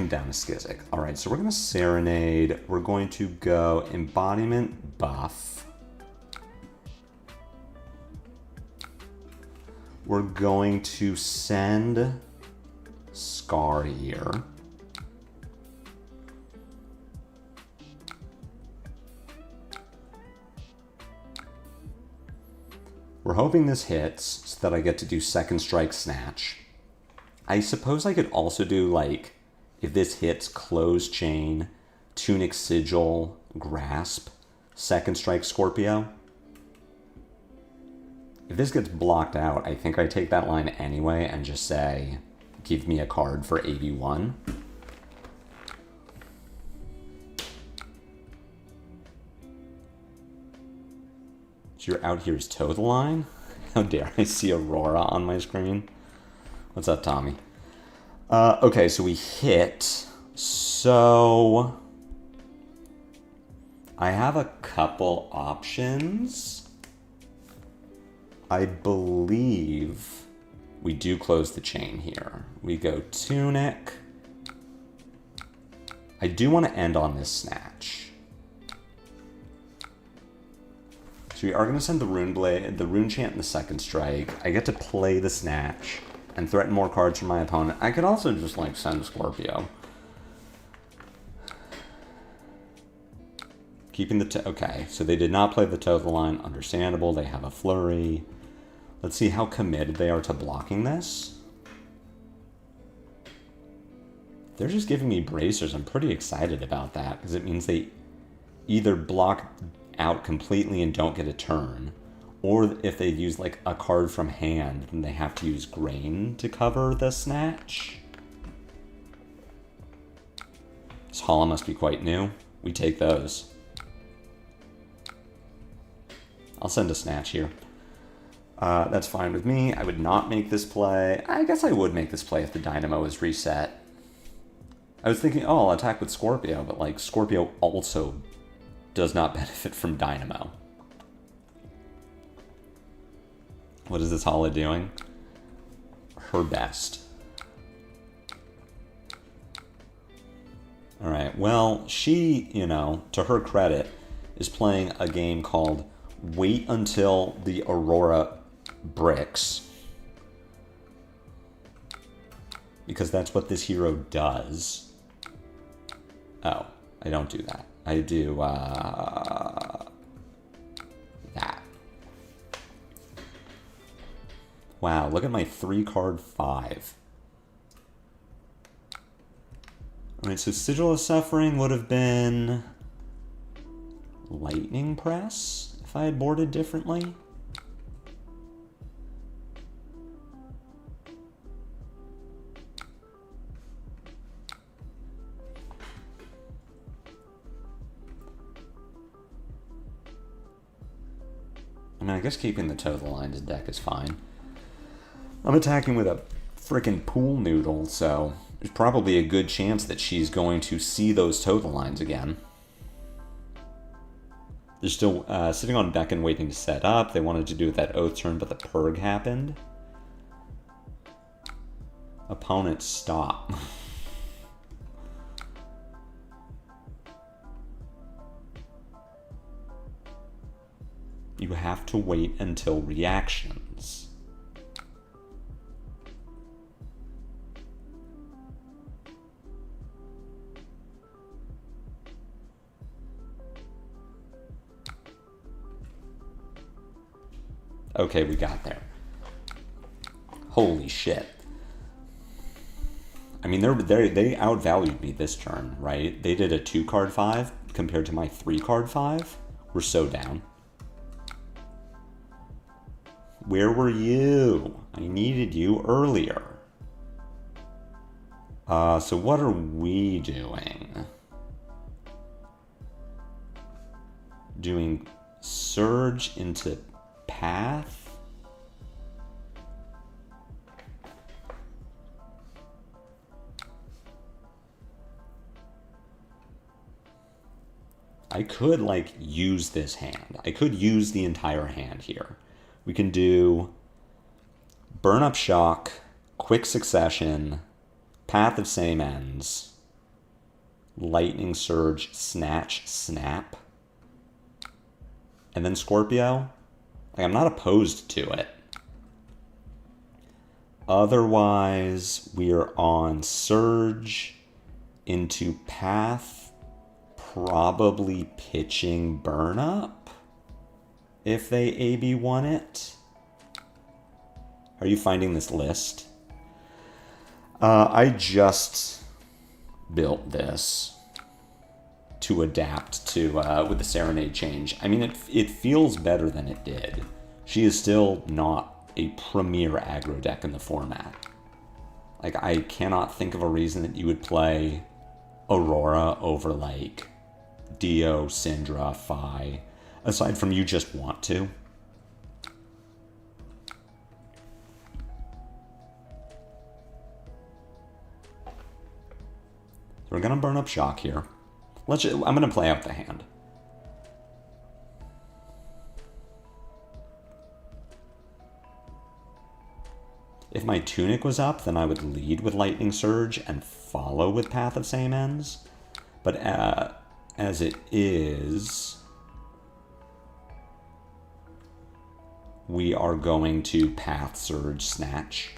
down to Skizzic. Alright, so we're going to Serenade. We're going to go Embodiment buff. We're going to send Scar here. We're hoping this hits so that I get to do second strike snatch. I suppose I could also do, like, if this hits, close chain, tunic sigil, grasp, second strike Scorpio. If this gets blocked out, I think I take that line anyway and just say, give me a card for AB1. So you're out here is toe the line? How dare I see Aurora on my screen? What's up, Tommy? Okay, so we hit. So I have a couple options. I believe we do close the chain here. We go tunic. I do want to end on this snatch. So we are going to send the Rune Blade, the Rune Chant, and the second strike. I get to play the snatch and threaten more cards from my opponent. I could also just, like, send Scorpio. Keeping the okay, so they did not play the toe of the line. Understandable. They have a flurry. Let's see how committed they are to blocking this. They're just giving me bracers. I'm pretty excited about that because it means they either block out completely and don't get a turn, or if they use, like, a card from hand, then they have to use grain to cover the snatch. This Hala must be quite new. We take those. I'll send a snatch here. That's fine with me. I would not make this play. I guess I would make this play if the Dynamo is reset. I was thinking, oh, I'll attack with Scorpio, but, like, Scorpio also does not benefit from Dynamo. What is this Hala doing? Her best. Alright, well, she, you know, to her credit, is playing a game called Wait Until the Aurora Bricks. Because that's what this hero does. Oh, I don't do that. I do, that. Wow, look at my 3-card 5. Alright, so Sigil of Suffering would have been Lightning Press, if I had boarded differently. I mean, I guess keeping the toe of the line deck is fine. I'm attacking with a frickin' pool noodle, so there's probably a good chance that she's going to see those toe of the lines again. They're still sitting on deck and waiting to set up. They wanted to do that oath turn, but the purg happened. Opponent, stop. You have to wait until reactions. Okay, we got there. Holy shit. I mean, they outvalued me this turn, right? They did a 2-card 5 compared to my 3-card 5. We're so down. Where were you? I needed you earlier. So what are we doing? Doing Surge into Path? I could, like, use this hand. I could use the entire hand here. We can do Burn Up Shock, Quick Succession, Path of Same Ends, Lightning Surge, Snatch, Snap, and then Scorpio. Like, I'm not opposed to it. Otherwise, we are on Surge into Path, probably pitching Burn Up if they AB1 it. How are you finding this list? I just built this to adapt to with the Serenade change. I mean, it feels better than it did. She is still not a premier aggro deck in the format. Like, I cannot think of a reason that you would play Aurora over, like, Dio, Syndra, Phi, aside from you just want to. So we're going to burn up Shock here. I'm going to play out the hand. If my Tunic was up, then I would lead with Lightning Surge and follow with Path of Same Ends. But as it is, we are going to Path Surge Snatch.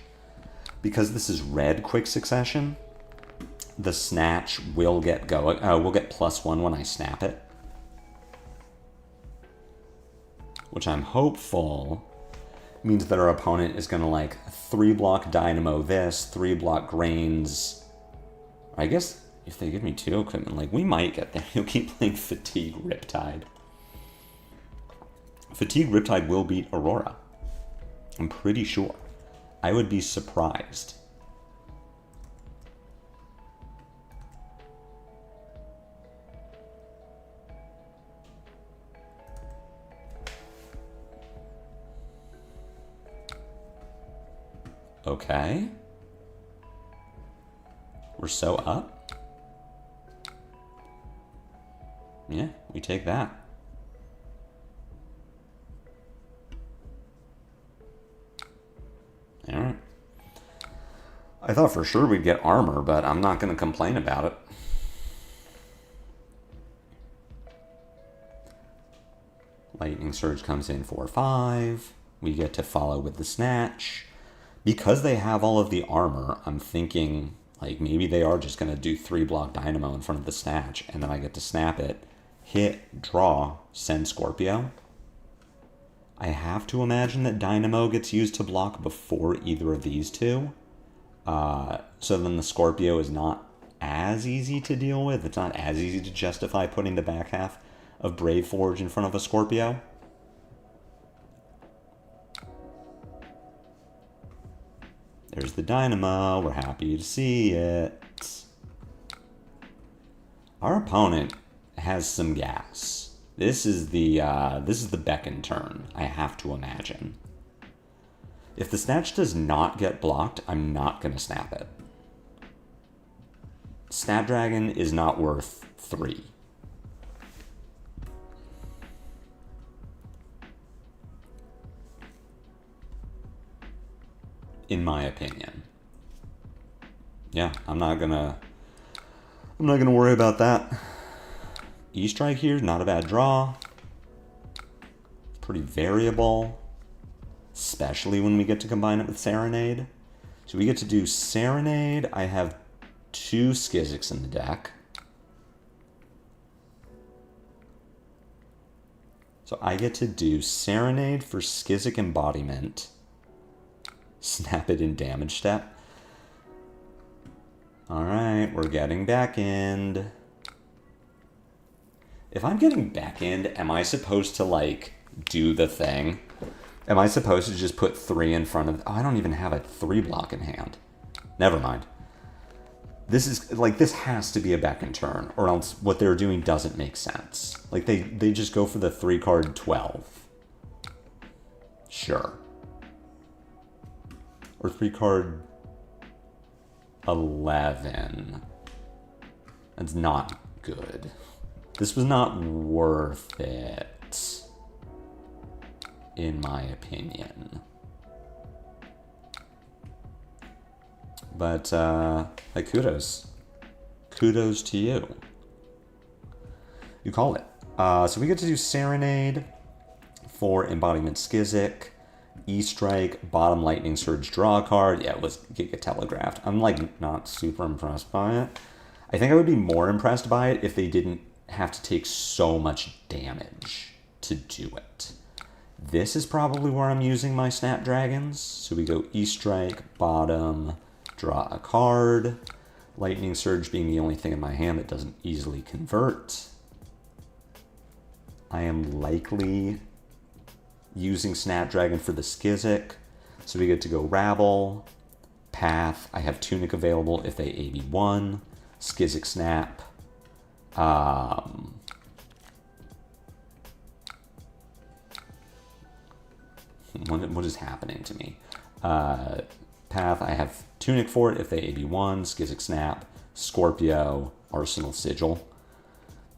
Because this is red quick succession, the Snatch will get going. We'll get +1 when I snap it. Which I'm hopeful means that our opponent is going to, like, 3-block Dynamo this, 3-block Grains. I guess if they give me 2 equipment, like, we might get there. He'll keep playing Fatigue Riptide. Fatigue Riptide will beat Aurora. I'm pretty sure. I would be surprised. Okay. We're so up. Yeah, we take that. Alright. I thought for sure we'd get armor, but I'm not going to complain about it. Lightning Surge comes in 4/5. We get to follow with the Snatch. Because they have all of the armor, I'm thinking, like, maybe they are just going to do 3-block Dynamo in front of the Snatch, and then I get to snap it, hit, draw, send Scorpio. I have to imagine that Dynamo gets used to block before either of these two. So then the Scorpio is not as easy to deal with. It's not as easy to justify putting the back half of Brave Forge in front of a Scorpio. There's the Dynamo. We're happy to see it. Our opponent has some gas. This is the beckon turn, I have to imagine. If the Snatch does not get blocked, I'm not going to snap it. Snapdragon is not worth 3. In my opinion. Yeah, I'm not gonna worry about that. E-Strike here, not a bad draw. Pretty variable. Especially when we get to combine it with Serenade. So we get to do Serenade. I have 2 Skizziks in the deck. So I get to do Serenade for Skizzik Embodiment. Snap it in damage step. Alright, we're getting back-end. If I'm getting back-end, am I supposed to, like, do the thing? Am I supposed to just put 3 in front of... Oh, I don't even have a 3-block in hand. Never mind. This is, like, this has to be a back and turn, or else what they're doing doesn't make sense. Like, they just go for the 3-card 12. Sure. Or 3-card 11. That's not good. This was not worth it, in my opinion. But, like, kudos. Kudos to you. You call it. So we get to do Serenade for Embodiment Skizzik. E-Strike, bottom Lightning Surge, draw a card. Yeah, it was Giga Telegraphed. I'm, like, not super impressed by it. I think I would be more impressed by it if they didn't have to take so much damage to do it. This is probably where I'm using my Snapdragons. So we go E-Strike, bottom, draw a card. Lightning Surge being the only thing in my hand that doesn't easily convert. I am likely using Snapdragon for the Skizik. So we get to go Rabble, Path. I have Tunic available if they AB1. Skizik Snap. What is happening to me? Path, I have Tunic for it if they AB1, Skizik Snap, Scorpio, Arsenal Sigil.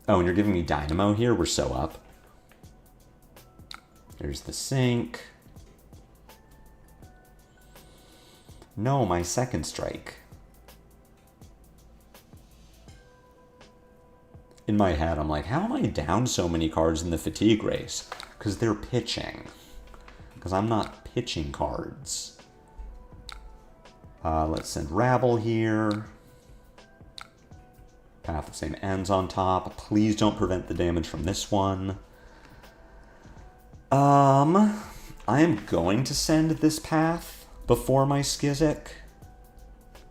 Oh, and you're giving me Dynamo here? We're so up. There's the Sync. No, my second strike. In my head, I'm like, how am I down so many cards in the Fatigue race? Because they're pitching. Because I'm not pitching cards. Let's send Rabble here. Path of Same Ends on top. Please don't prevent the damage from this one. I am going to send this Path before my Skizik.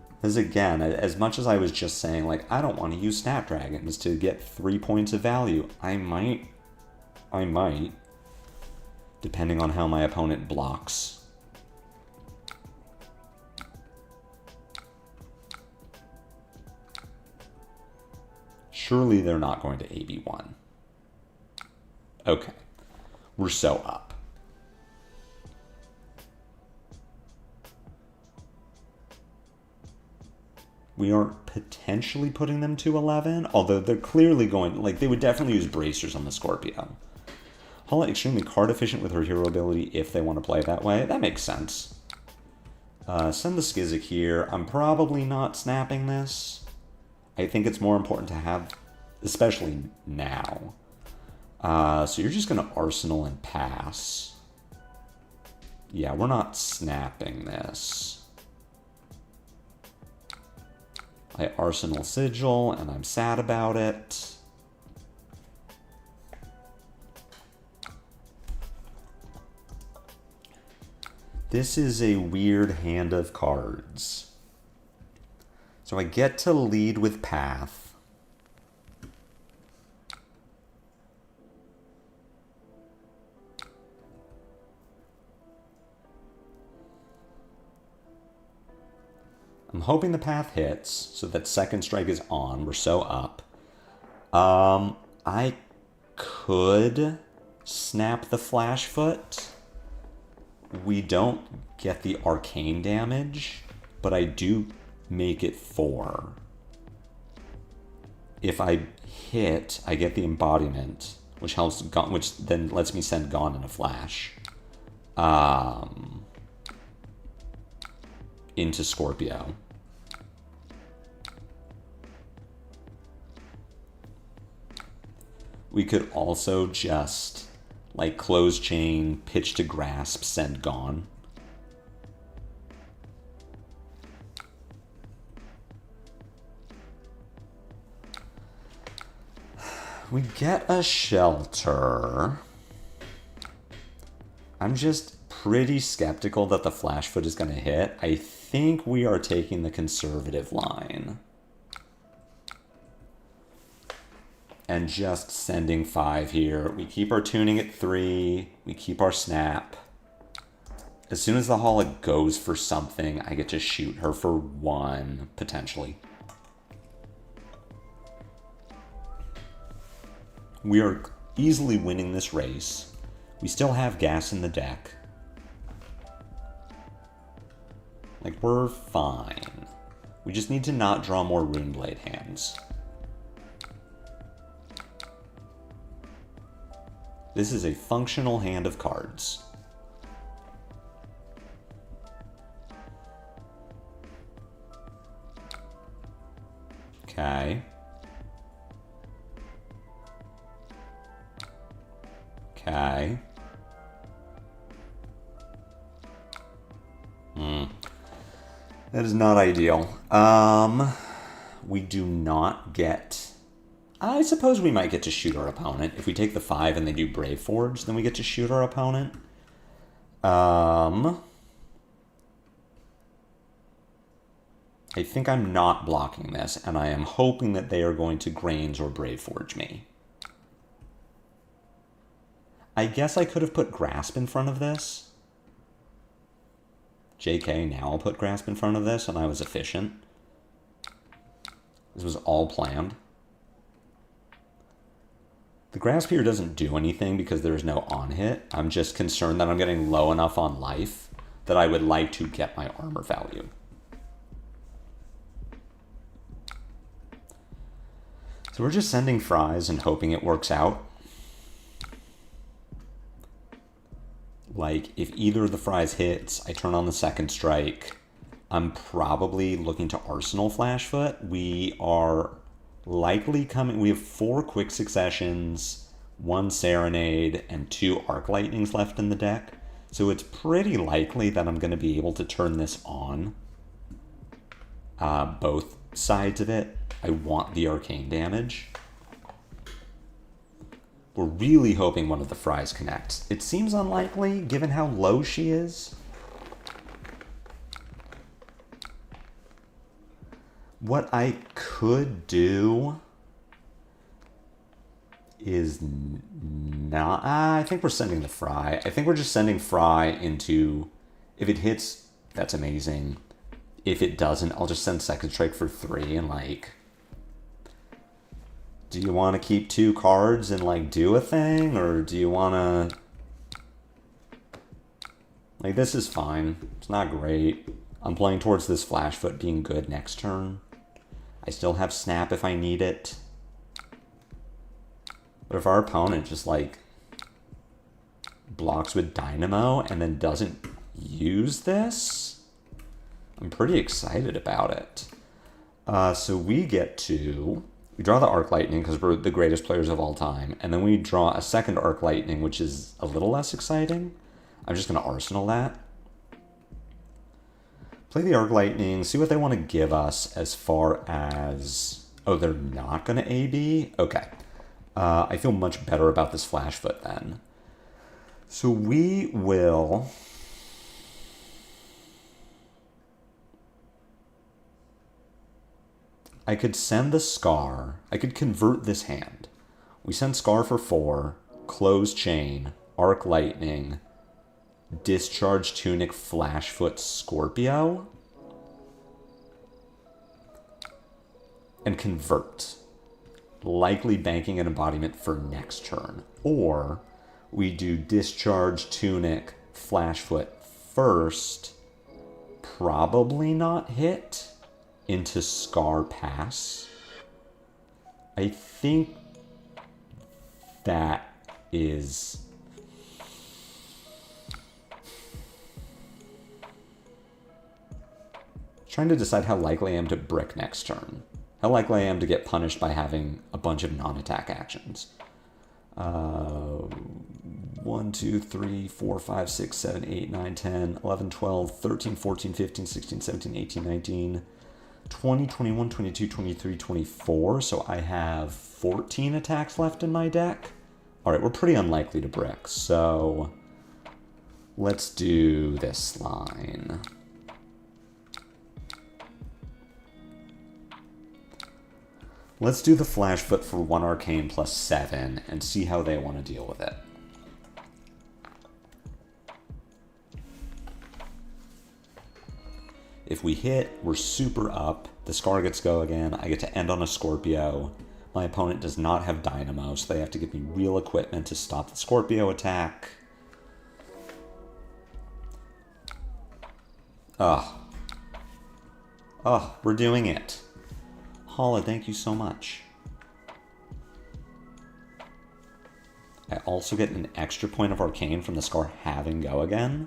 Because again, as much as I was just saying, like, I don't want to use Snapdragons to get 3 points of value, I might, depending on how my opponent blocks. Surely they're not going to AB1. Okay. We're so up. We are potentially putting them to 11, although they're clearly going, like, they would definitely use Bracers on the Scorpio. Hala extremely card efficient with her hero ability if they want to play that way. That makes sense. Send the Skizik here. I'm probably not snapping this. I think it's more important to have, especially now. So you're just going to Arsenal and pass. Yeah, we're not snapping this. I Arsenal Sigil, and I'm sad about it. This is a weird hand of cards. So I get to lead with Path. I'm hoping the Path hits, so that second strike is on. We're so up. I could snap the Flash Foot. We don't get the arcane damage, but I do make it 4. If I hit, I get the embodiment, which helps, which then lets me send Gone in a flash. Into Scorpio. We could also just, like, close chain, pitch to grasp, send Gone. We get a shelter. I'm just pretty skeptical that the Flash Foot is going to hit. I think we are taking the conservative line. And just sending 5 here. We keep our tuning at 3. We keep our snap. As soon as the Hala goes for something, I get to shoot her for 1, potentially. We are easily winning this race. We still have gas in the deck. Like, we're fine. We just need to not draw more Runeblade hands. This is a functional hand of cards. Okay. Okay. That is not ideal. We do not get I suppose we might get to shoot our opponent. If we take the 5 and they do Brave Forge, then we get to shoot our opponent. I think I'm not blocking this, and I am hoping that they are going to Grains or Brave Forge me. I guess I could have put Grasp in front of this. JK, now I'll put Grasp in front of this, and I was efficient. This was all planned. The Grasp here doesn't do anything because there is no on-hit. I'm just concerned that I'm getting low enough on life that I would like to get my armor value. So we're just sending fries and hoping it works out. Like, if either of the fries hits, I turn on the second strike. I'm probably looking to Arsenal Flashfoot. We are likely coming... We have 4 Quick Successions, 1 Serenade, and 2 Arc Lightnings left in the deck. So it's pretty likely that I'm going to be able to turn this on. Both sides of it. I want the arcane damage. We're really hoping one of the fries connects. It seems unlikely, given how low she is. What I could do is not... I think we're sending the fry. I think we're just sending fry into... If it hits, that's amazing. If it doesn't, I'll just send second strike for 3 and like... Do you want to keep 2 cards and like do a thing? Or do you want to... Like, this is fine. It's not great. I'm playing towards this Flashfoot being good next turn. I still have Snap if I need it. But if our opponent just like blocks with Dynamo and then doesn't use this, I'm pretty excited about it. So we get to... We draw the Arc Lightning because we're the greatest players of all time. And then we draw a second Arc Lightning, which is a little less exciting. I'm just going to Arsenal that. Play the Arc Lightning, see what they want to give us as far as... Oh, they're not going to AB? Okay. I feel much better about this Flashfoot then. So we will... I could send the Scar. I could convert this hand. We send Scar for 4, Close Chain, Arc Lightning, Discharge Tunic, Flashfoot, Scorpio, and convert. Likely banking an embodiment for next turn. Or we do Discharge Tunic, Flashfoot first, probably not hit, into Scar Pass. I think that is... Trying to decide how likely I am to brick next turn. How likely I am to get punished by having a bunch of non-attack actions. 1, 2, 3, 4, 5, 6, 7, 8, 9, 10, 11, 12, 13, 14, 15, 16, 17, 18, 19... 20, 21, 22, 23, 24, so I have 14 attacks left in my deck. Alright, we're pretty unlikely to brick, so let's do this line. Let's do the Flashfoot for 1 Arcane plus 7 and see how they want to deal with it. If we hit, we're super up. The Scar gets go again. I get to end on a Scorpio. My opponent does not have Dynamo, so they have to give me real equipment to stop the Scorpio attack. Oh, we're doing it. Hala, thank you so much. I also get an extra point of Arcane from the Scar having go again.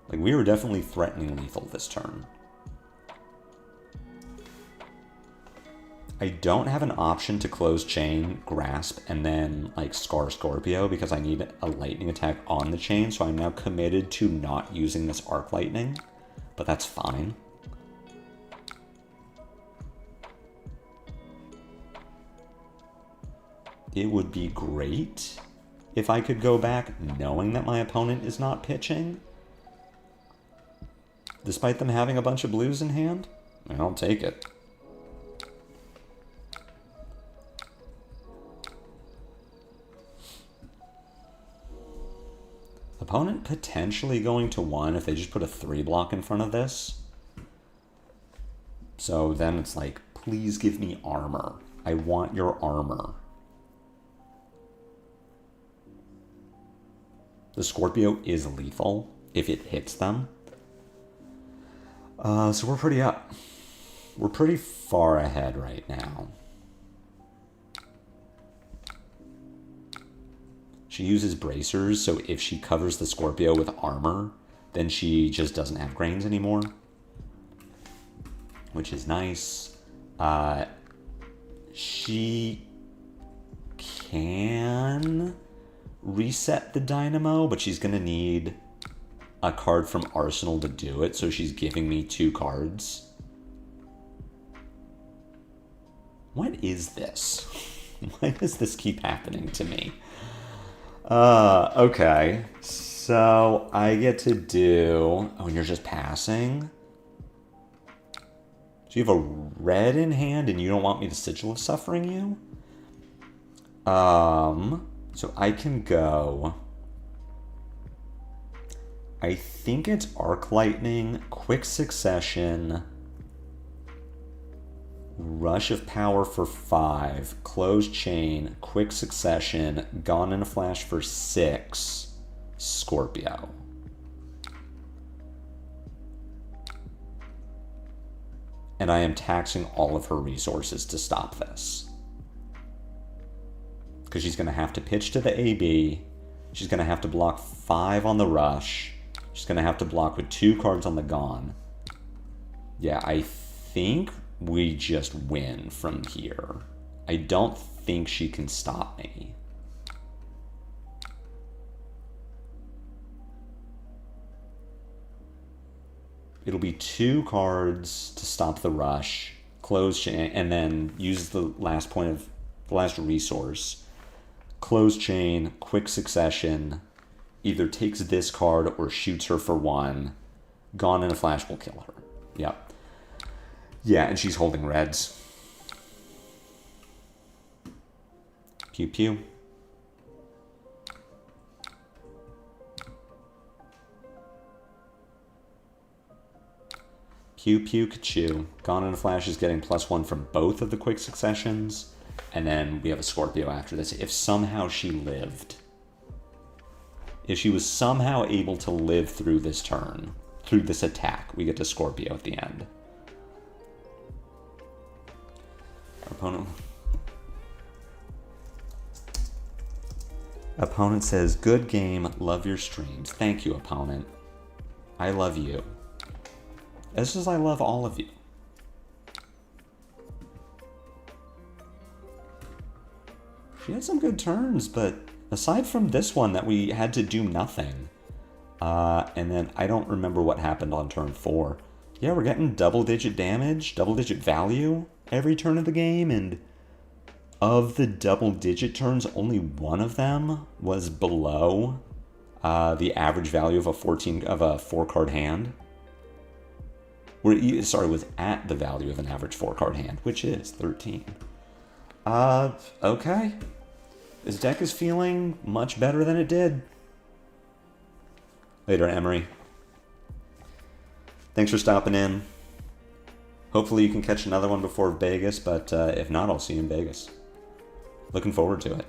Like, we were definitely threatening lethal this turn. I don't have an option to Close Chain, Grasp, and then, like, Scar Scorpio because I need a lightning attack on the chain, so I'm now committed to not using this Arc Lightning, but that's fine. it would be great if I could go back knowing that my opponent is not pitching. Despite them having a bunch of blues in hand, I'll take it. Opponent potentially going to 1 if they just put a 3 block in front of this. So then it's like, please give me armor. I want your armor. The Scorpio is lethal if it hits them. So we're pretty up. We're pretty far ahead right now. She uses bracers, so if she covers the Scorpio with armor, then she just doesn't have grains anymore. Which is nice. She can reset the Dynamo, but she's going to need a card from Arsenal to do it, so she's giving me 2 cards. What is this? Why does this keep happening to me? Okay. So I get to do... Oh, and you're just passing? So you have a red in hand and you don't want me to Sigil of Suffering you? So I can go... I think it's Arc Lightning, Quick Succession, Rush of Power for 5, Closed Chain, Quick Succession, Gone in a Flash for 6, Scorpio. And I am taxing all of her resources to stop this. Because she's going to have to pitch to the AB, she's going to have to block 5 on the Rush, she's going to have to block with 2 cards on the Gone. Yeah, I think we just win from here. I don't think she can stop me. It'll be 2 cards to stop the Rush, Close Chain, and then use the last point of the last resource. Close Chain, Quick Succession, either takes this card or shoots her for 1. Gone in a Flash will kill her. Yep. Yeah, and she's holding reds. Pew pew. Pew pew ka-chew. Gone in a Flash is getting +1 from both of the Quick Successions. And then we have a Scorpio after this. If somehow she lived. If she was somehow able to live through this turn, through this attack, we get to Scorpio at the end. Our opponent says, good game, love your streams. Thank you, opponent. I love you. As as I love all of you. She had some good turns, but aside from this one that we had to do nothing, and then I don't remember what happened on turn 4. Yeah, we're getting double-digit damage, double-digit value every turn of the game, and of the double-digit turns, only one of them was below the average value of a 4-card hand. Was at the value of an average 4-card hand, which is 13. Okay. This deck is feeling much better than it did. Later, Emery. Thanks for stopping in. Hopefully you can catch another one before Vegas, but if not, I'll see you in Vegas. Looking forward to it.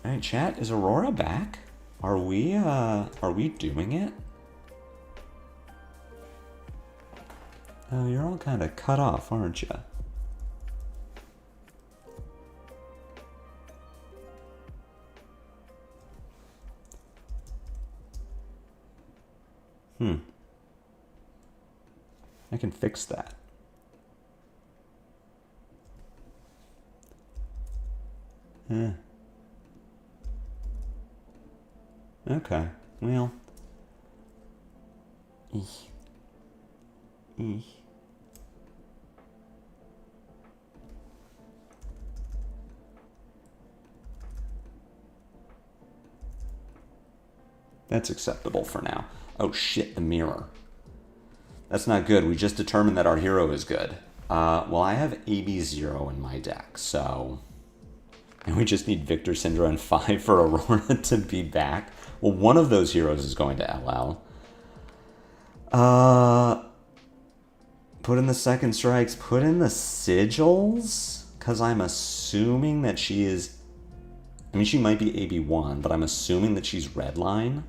Alright, chat, is Aurora back? Are we doing it? Oh, you're all kind of cut off, aren't you? I can fix that. Okay, well. That's acceptable for now. Oh shit, the mirror. That's not good. We just determined that our hero is good. Well, I have AB0 in my deck, so... And we just need Victor, Syndra, and 5 for Aurora to be back. Well, one of those heroes is going to LL. Put in the second strikes. Put in the sigils? Because I'm assuming that she is... I mean, she might be AB1, but I'm assuming that she's redline.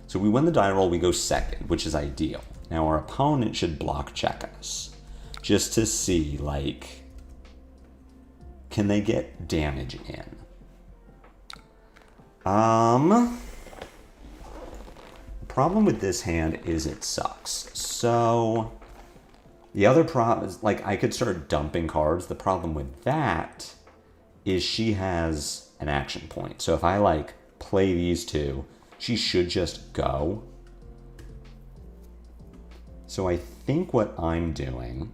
So we win the die roll, we go second, which is ideal. Now our opponent should block check us. Just to see, like... Can they get damage in? The problem with this hand is it sucks. So the other problem is, like, I could start dumping cards. The problem with that is she has an action point. So if I, like, play these two, she should just go. So I think what I'm doing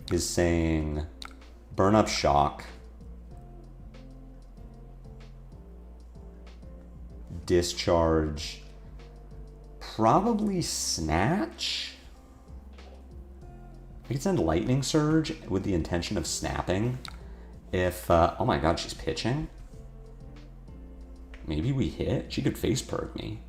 is saying... Burn up Shock. Discharge. Probably Snatch. I could send Lightning Surge with the intention of snapping. If, oh my god, she's pitching. Maybe we hit? She could face perk me.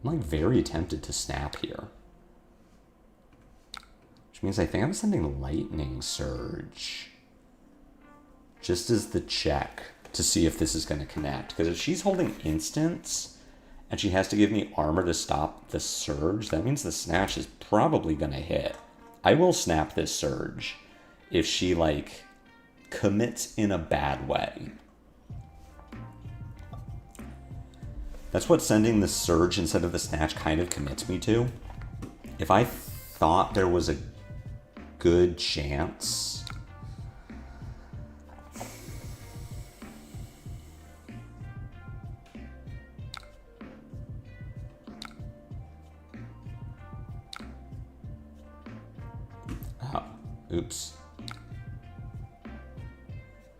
I'm like very tempted to snap here. Which means I think I'm sending Lightning Surge. Just as the check to see if this is going to connect. Because if she's holding instants and she has to give me armor to stop the surge, that means the snatch is probably going to hit. I will snap this surge if she like commits in a bad way. That's what sending the surge instead of the snatch kind of commits me to. If I thought there was a good chance... Oh, oops.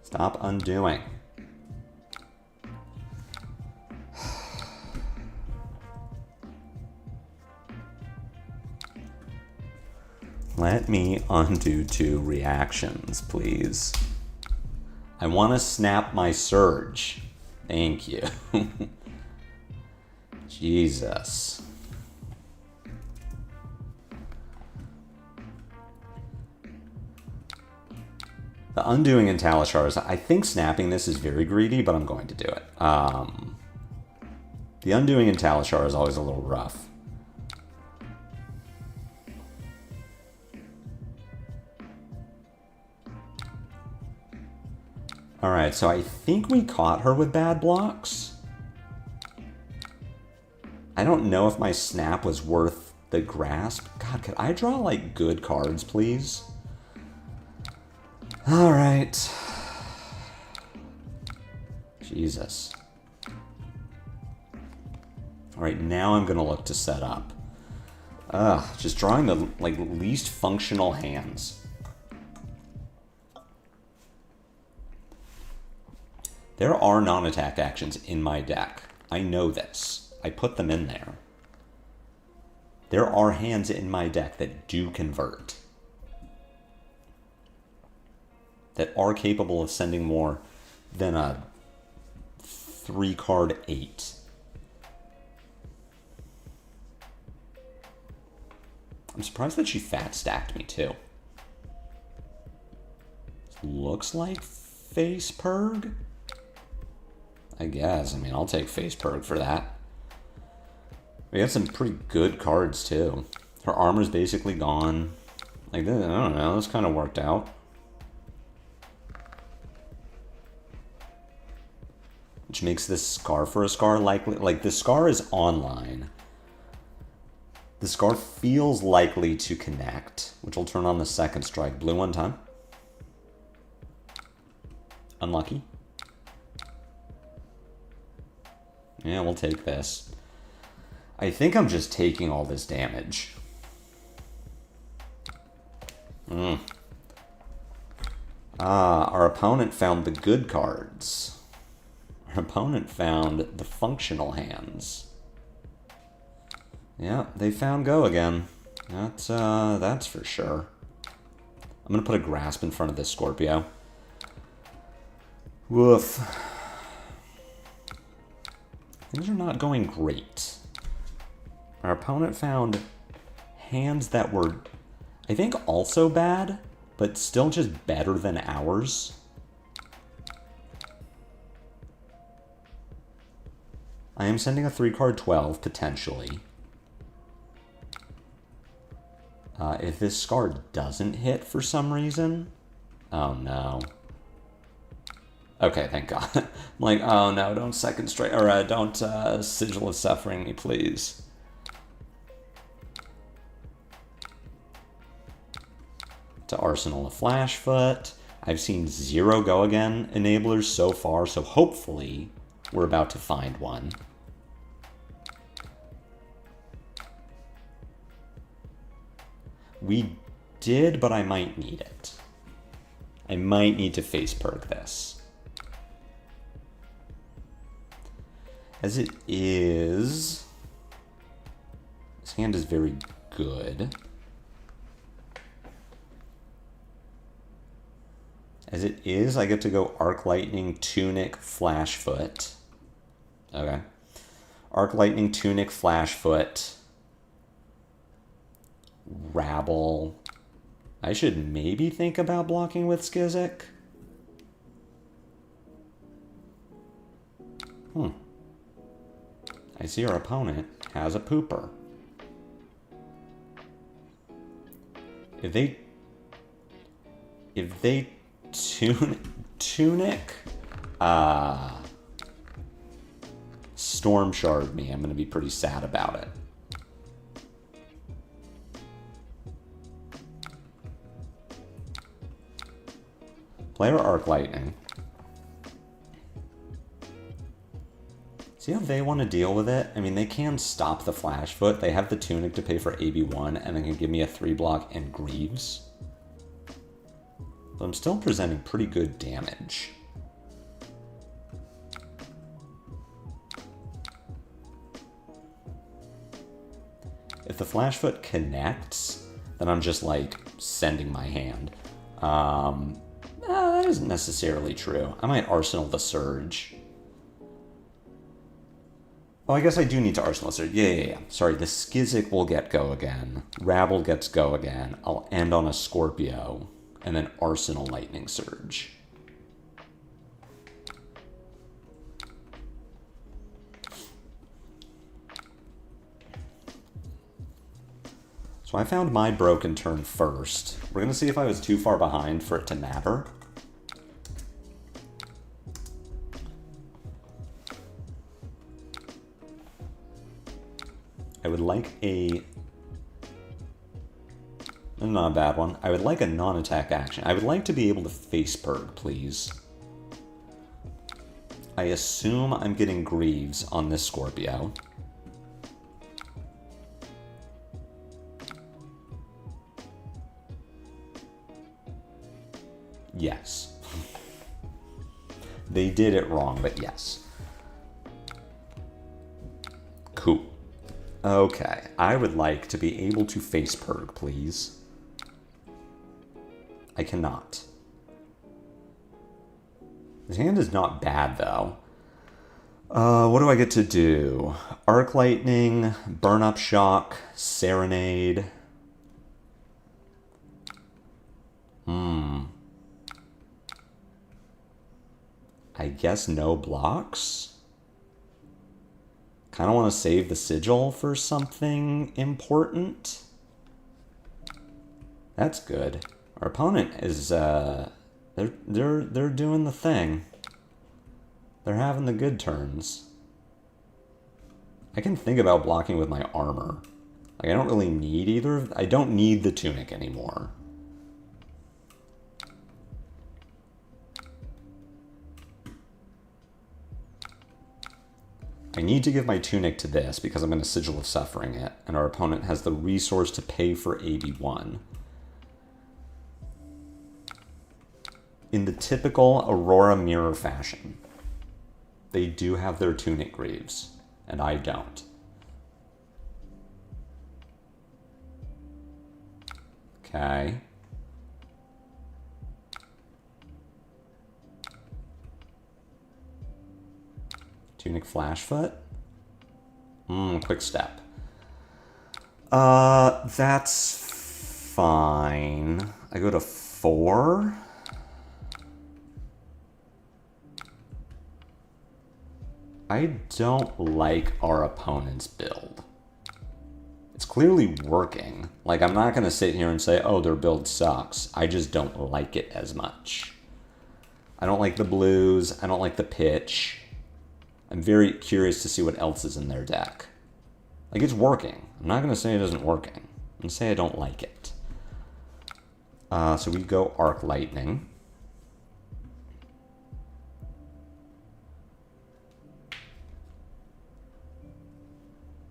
Stop undoing. Let me undo 2 reactions, please. I want to snap my surge. Thank you. Jesus. The undoing in Talishars, I think snapping this is very greedy, but I'm going to do it. The undoing in Talishar is always a little rough. Alright, so I think we caught her with bad blocks. I don't know if my snap was worth the grasp. God, could I draw, like, good cards, please? Alright. Jesus. Alright, now I'm gonna look to set up. Just drawing the, like, least functional hands. There are non-attack actions in my deck. I know this. I put them in there. There are hands in my deck that do convert. That are capable of sending more than a 3-card 8. I'm surprised that she fat stacked me too. Looks like face purg? I guess. I mean, I'll take face perk for that. We have some pretty good cards, too. Her armor's basically gone. Like, I don't know. This kind of worked out. Which makes this Scar for a Scar likely. Like, the Scar is online. The Scar feels likely to connect, which will turn on the second strike. Blue one time. Unlucky. Yeah, we'll take this. I think I'm just taking all this damage. Our opponent found the good cards. Our opponent found the functional hands. Yeah, they found go again. That's for sure. I'm gonna put a grasp in front of this Scorpio. Woof. Things are not going great. Our opponent found hands that were, I think, also bad, but still just better than ours. I am sending a 3-card 12, potentially. If this scar doesn't hit for some reason... Oh, no. Okay, thank God. I'm like, oh, no, don't second straight... Or don't Sigil of Suffering me, please. To Arsenal of Flashfoot. I've seen 0 go again enablers so far, so hopefully we're about to find one. We did, but I might need it. I might need to face perk this. As it is... This hand is very good. As it is, I get to go Arc Lightning, Tunic, Flashfoot. Okay. Arc Lightning, Tunic, Flashfoot. Rabble. I should maybe think about blocking with Skizik. I see our opponent has a pooper. If they Tunic, Storm Shard me, I'm going to be pretty sad about it. Play our Arc Lightning. See how they want to deal with it? I mean, they can stop the Flashfoot. They have the Tunic to pay for AB1, and they can give me a 3-block and Greaves. But I'm still presenting pretty good damage. If the Flashfoot connects, then I'm just, like, sending my hand. That isn't necessarily true. I might Arsenal the Surge. Oh, I guess I do need to Arsenal the Surge. Yeah. Sorry, the Skizik will get go again. Rabble gets go again. I'll end on a Scorpio. And then Arsenal Lightning Surge. So I found my broken turn first. We're going to see if I was too far behind for it to matter. I would like a... Not a bad one. I would like a non-attack action. I would like to be able to face perk, please. I assume I'm getting Greaves on this Scorpio. Yes. They did it wrong, but yes. Cool. Okay, I would like to be able to face perk, please. I cannot. This hand is not bad, though. What do I get to do? Arc Lightning, Burn Up Shock, Serenade. I guess no blocks? Kind of want to save the Sigil for something important. That's good. Our opponent is, they're doing the thing. They're having the good turns. I can think about blocking with my armor. Like, I don't really need either. I don't need the Tunic anymore. I need to give my Tunic to this because I'm going to Sigil of Suffering it, and our opponent has the resource to pay for AB1. In the typical Aurora mirror fashion, they do have their tunic greaves, and I don't. Okay. Tunic Flashfoot? Quick step. That's fine. I go to 4. I don't like our opponent's build. It's clearly working. Like, I'm not going to sit here and say, oh, their build sucks. I just don't like it as much. I don't like the blues. I don't like the pitch. I'm very curious to see what else is in their deck. Like, it's working. I'm not going to say it isn't working. I'm going to say I don't like it. So we go Arc Lightning.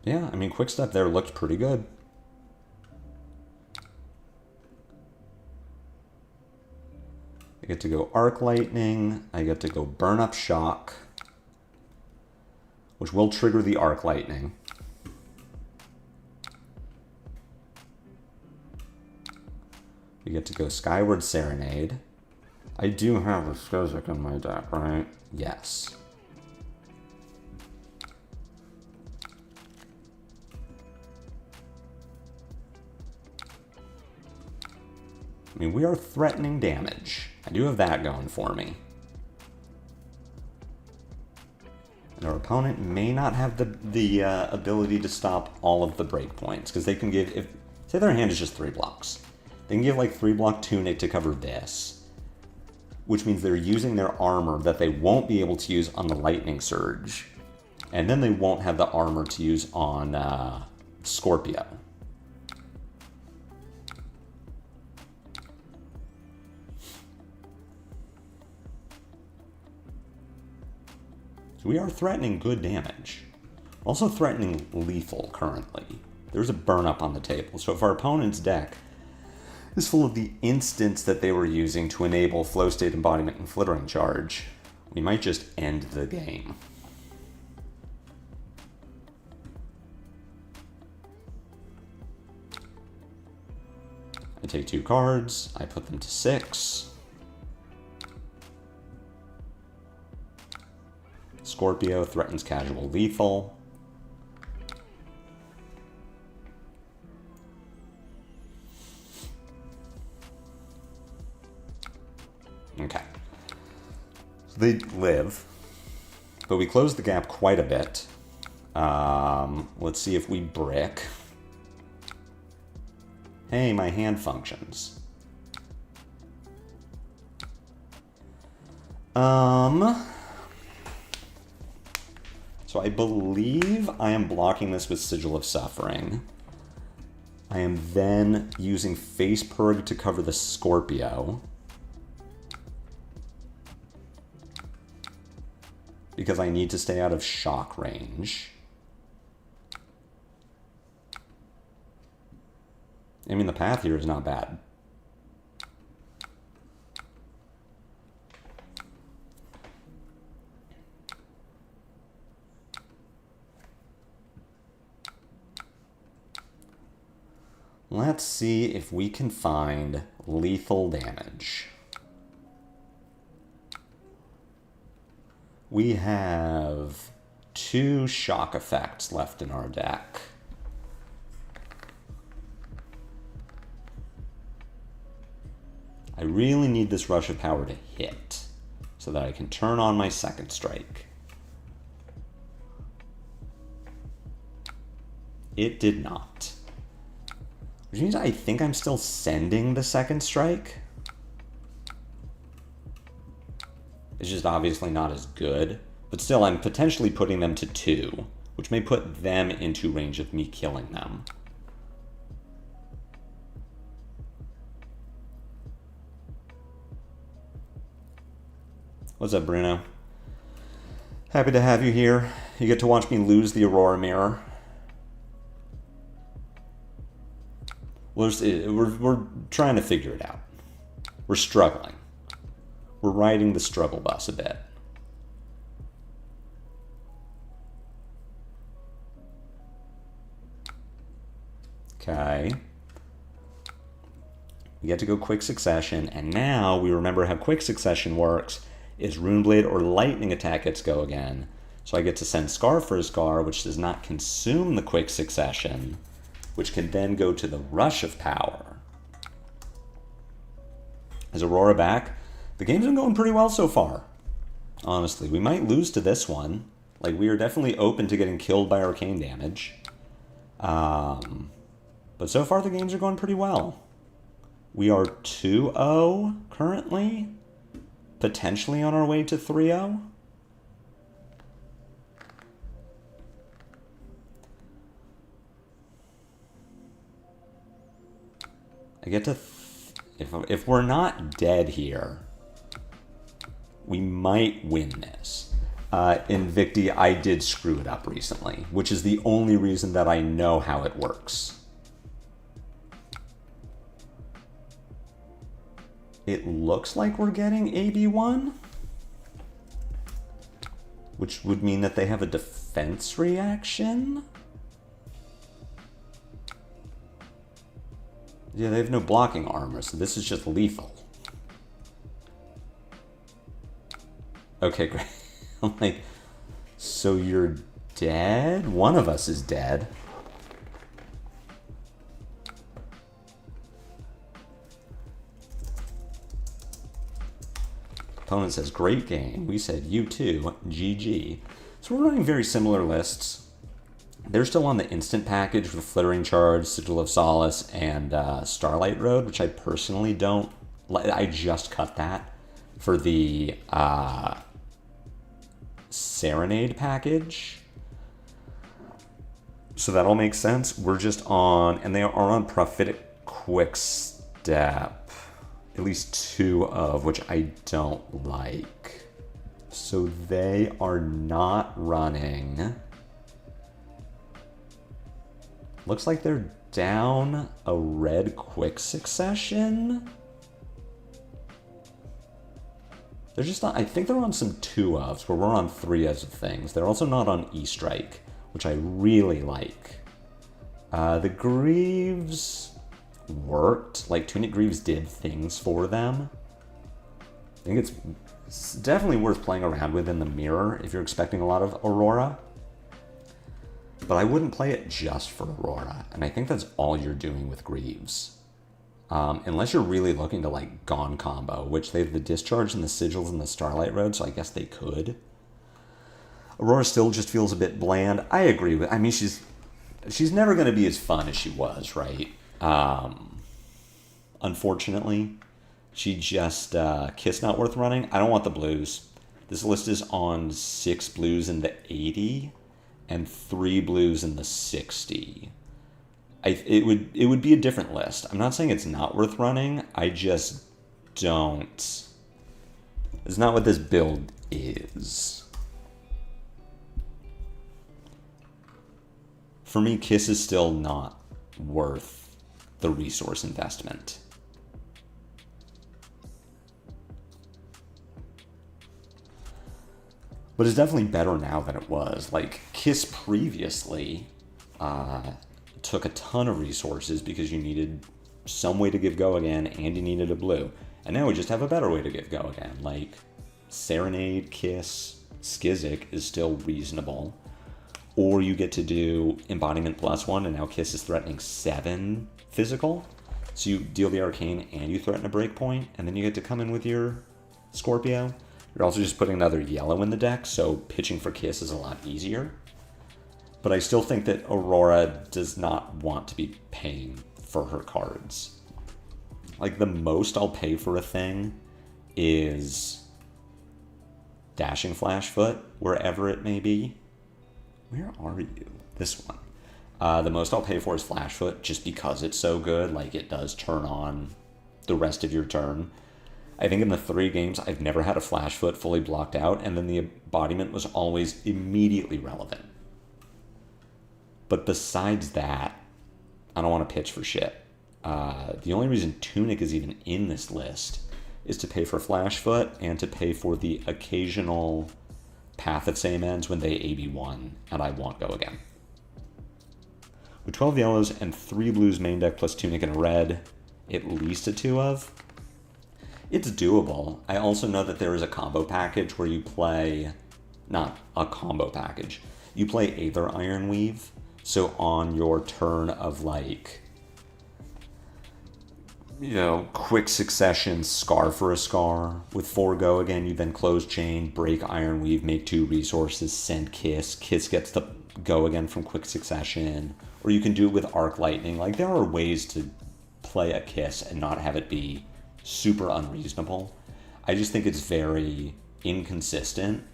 Yeah, I mean, Quick Step there looked pretty good. I get to go Arc Lightning. I get to go Burn Up Shock, which will trigger the Arc Lightning. We get to go Skyward Serenade. I do have a Skozik in my deck, right? Yes. I mean, we are threatening damage. I do have that going for me. And our opponent may not have the ability to stop all of the breakpoints, because they can give, if say their hand is just 3 blocks, they can give like 3 block Tunic to cover this, which means they're using their armor that they won't be able to use on the Lightning Surge, and then they won't have the armor to use on Scorpio. We are threatening good damage. Also threatening lethal currently. There's a burn up on the table. So if our opponent's deck is full of the instants that they were using to enable Flow State Embodiment and Flittering Charge, we might just end the game. I take 2 cards, I put them to 6. Scorpio threatens casual lethal. Okay. So they live, but we close the gap quite a bit. Let's see if we brick. Hey, my hand functions. So I believe I am blocking this with Sigil of Suffering. I am then using Face Purg to cover the Scorpio, because I need to stay out of shock range. I mean, the path here is not bad. Let's see if we can find lethal damage. We have 2 shock effects left in our deck. I really need this Rush of Power to hit so that I can turn on my second strike. It did not. Which means I think I'm still sending the second strike. It's just obviously not as good. But still, I'm potentially putting them to 2, which may put them into range of me killing them. What's up, Bruno? Happy to have you here. You get to watch me lose the Aurora mirror. We're trying to figure it out. We're struggling. We're riding the struggle bus a bit. Okay. We get to go quick succession, and now we remember how quick succession works is Runeblade or lightning attack gets go again. So I get to send Scar for a Scar, which does not consume the quick succession, which can then go to the rush of power. Is Aurora back? The game's been going pretty well so far. Honestly, we might lose to this one. Like, we are definitely open to getting killed by arcane damage. But so far the games are going pretty well. We are 2-0 currently. Potentially on our way to 3-0. I get to... If we're not dead here, we might win this. In Victi, I did screw it up recently, which is the only reason that I know how it works. It looks like we're getting AB1, which would mean that they have a defense reaction. Yeah, they have no blocking armor, so this is just lethal. Okay, great. I'm like, so you're dead? One of us is dead. Opponent says, great game. We said, you too. GG. So we're running very similar lists. They're still on the instant package with Flittering Charge, Sigil of Solace, and Starlight Road, which I personally don't like. I just cut that for the Serenade package. So that all makes sense. We're just on, and they are on Prophetic Quick Step. At least 2 of, which I don't like. So they are not running. Looks like they're down a red quick succession. They're just not, I think they're on some 2 ofs, where we're on 3 ofs of things. They're also not on E-Strike, which I really like. The Greaves worked. Like, Tunic Greaves did things for them. I think it's definitely worth playing around with in the mirror if you're expecting a lot of Aurora. But I wouldn't play it just for Aurora, and I think that's all you're doing with Greaves. Unless you're really looking to, like, Gone combo, which they have the Discharge and the Sigils and the Starlight Road, so I guess they could. Aurora still just feels a bit bland. I agree with, I mean, she's never going to be as fun as she was, right? Unfortunately, she just, Kiss not worth running. I don't want the blues. This list is on 6 blues in the 80 and 3 blues in the 60. It would be a different list. I'm not saying it's not worth running. I just don't. It's not what this build is. For me, Kiss is still not worth the resource investment. But it's definitely better now than it was. Like, Kiss previously took a ton of resources because you needed some way to give go again and you needed a blue. And now we just have a better way to give go again. Like, Serenade, Kiss, Skizzik is still reasonable. Or you get to do Embodiment +1, and now Kiss is threatening 7 physical. So you deal the Arcane and you threaten a breakpoint, and then you get to come in with your Scorpio. You're also just putting another yellow in the deck, so pitching for Kiss is a lot easier. But I still think that Aurora does not want to be paying for her cards. Like, the most I'll pay for a thing is Dashing Flashfoot, wherever it may be. Where are you? This one. The most I'll pay for is Flashfoot, just because it's so good. Like, it does turn on the rest of your turn. I think in the 3 games, I've never had a Flashfoot fully blocked out, and then the embodiment was always immediately relevant. But besides that, I don't want to pitch for shit. The only reason Tunic is even in this list is to pay for Flash Foot and to pay for the occasional Path of Same Ends when they AB1, and I won't go again. With 12 yellows and 3 blues main deck plus Tunic and a red, at least a 2 of, it's doable. I also know that there is a combo package where you play, not a combo package, you play Aether Ironweave, so on your turn of like, you know, quick succession, Scar for a Scar. With 4 go again, you then close chain, break Ironweave, make 2 resources, send Kiss. Kiss gets the go again from quick succession. Or you can do it with Arc Lightning. Like, there are ways to play a Kiss and not have it be super unreasonable. I just think it's very inconsistent,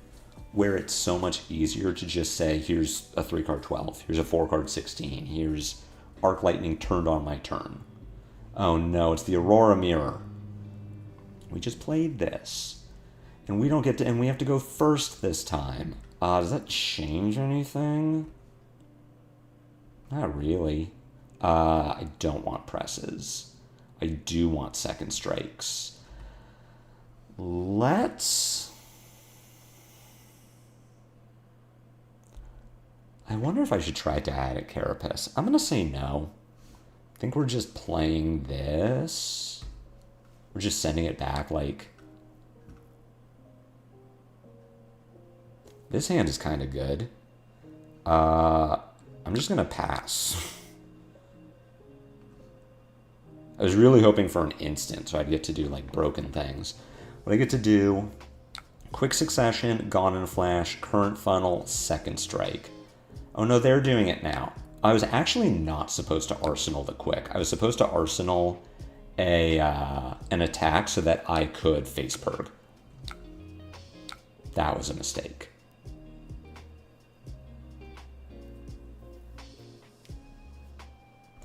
where it's so much easier to just say, here's a 3-card 12, here's a 4-card 16, here's Arc Lightning turned on my turn. Oh no, it's the Aurora Mirror. We just played this. And we don't get to, and we have to go first this time. Does that change anything? Not really. I don't want presses. I do want second strikes. Let's... I wonder if I should try Dyadic Carapace. I'm going to say no. I think we're just playing this. We're just sending it back like... This hand is kind of good. I'm just going to pass. I was really hoping for an instant, so I'd get to do, like, broken things. What I get to do, quick succession, gone in a flash, current funnel, second strike. Oh no, they're doing it now. I was actually not supposed to arsenal the quick. I was supposed to arsenal an attack so that I could face purg. That was a mistake.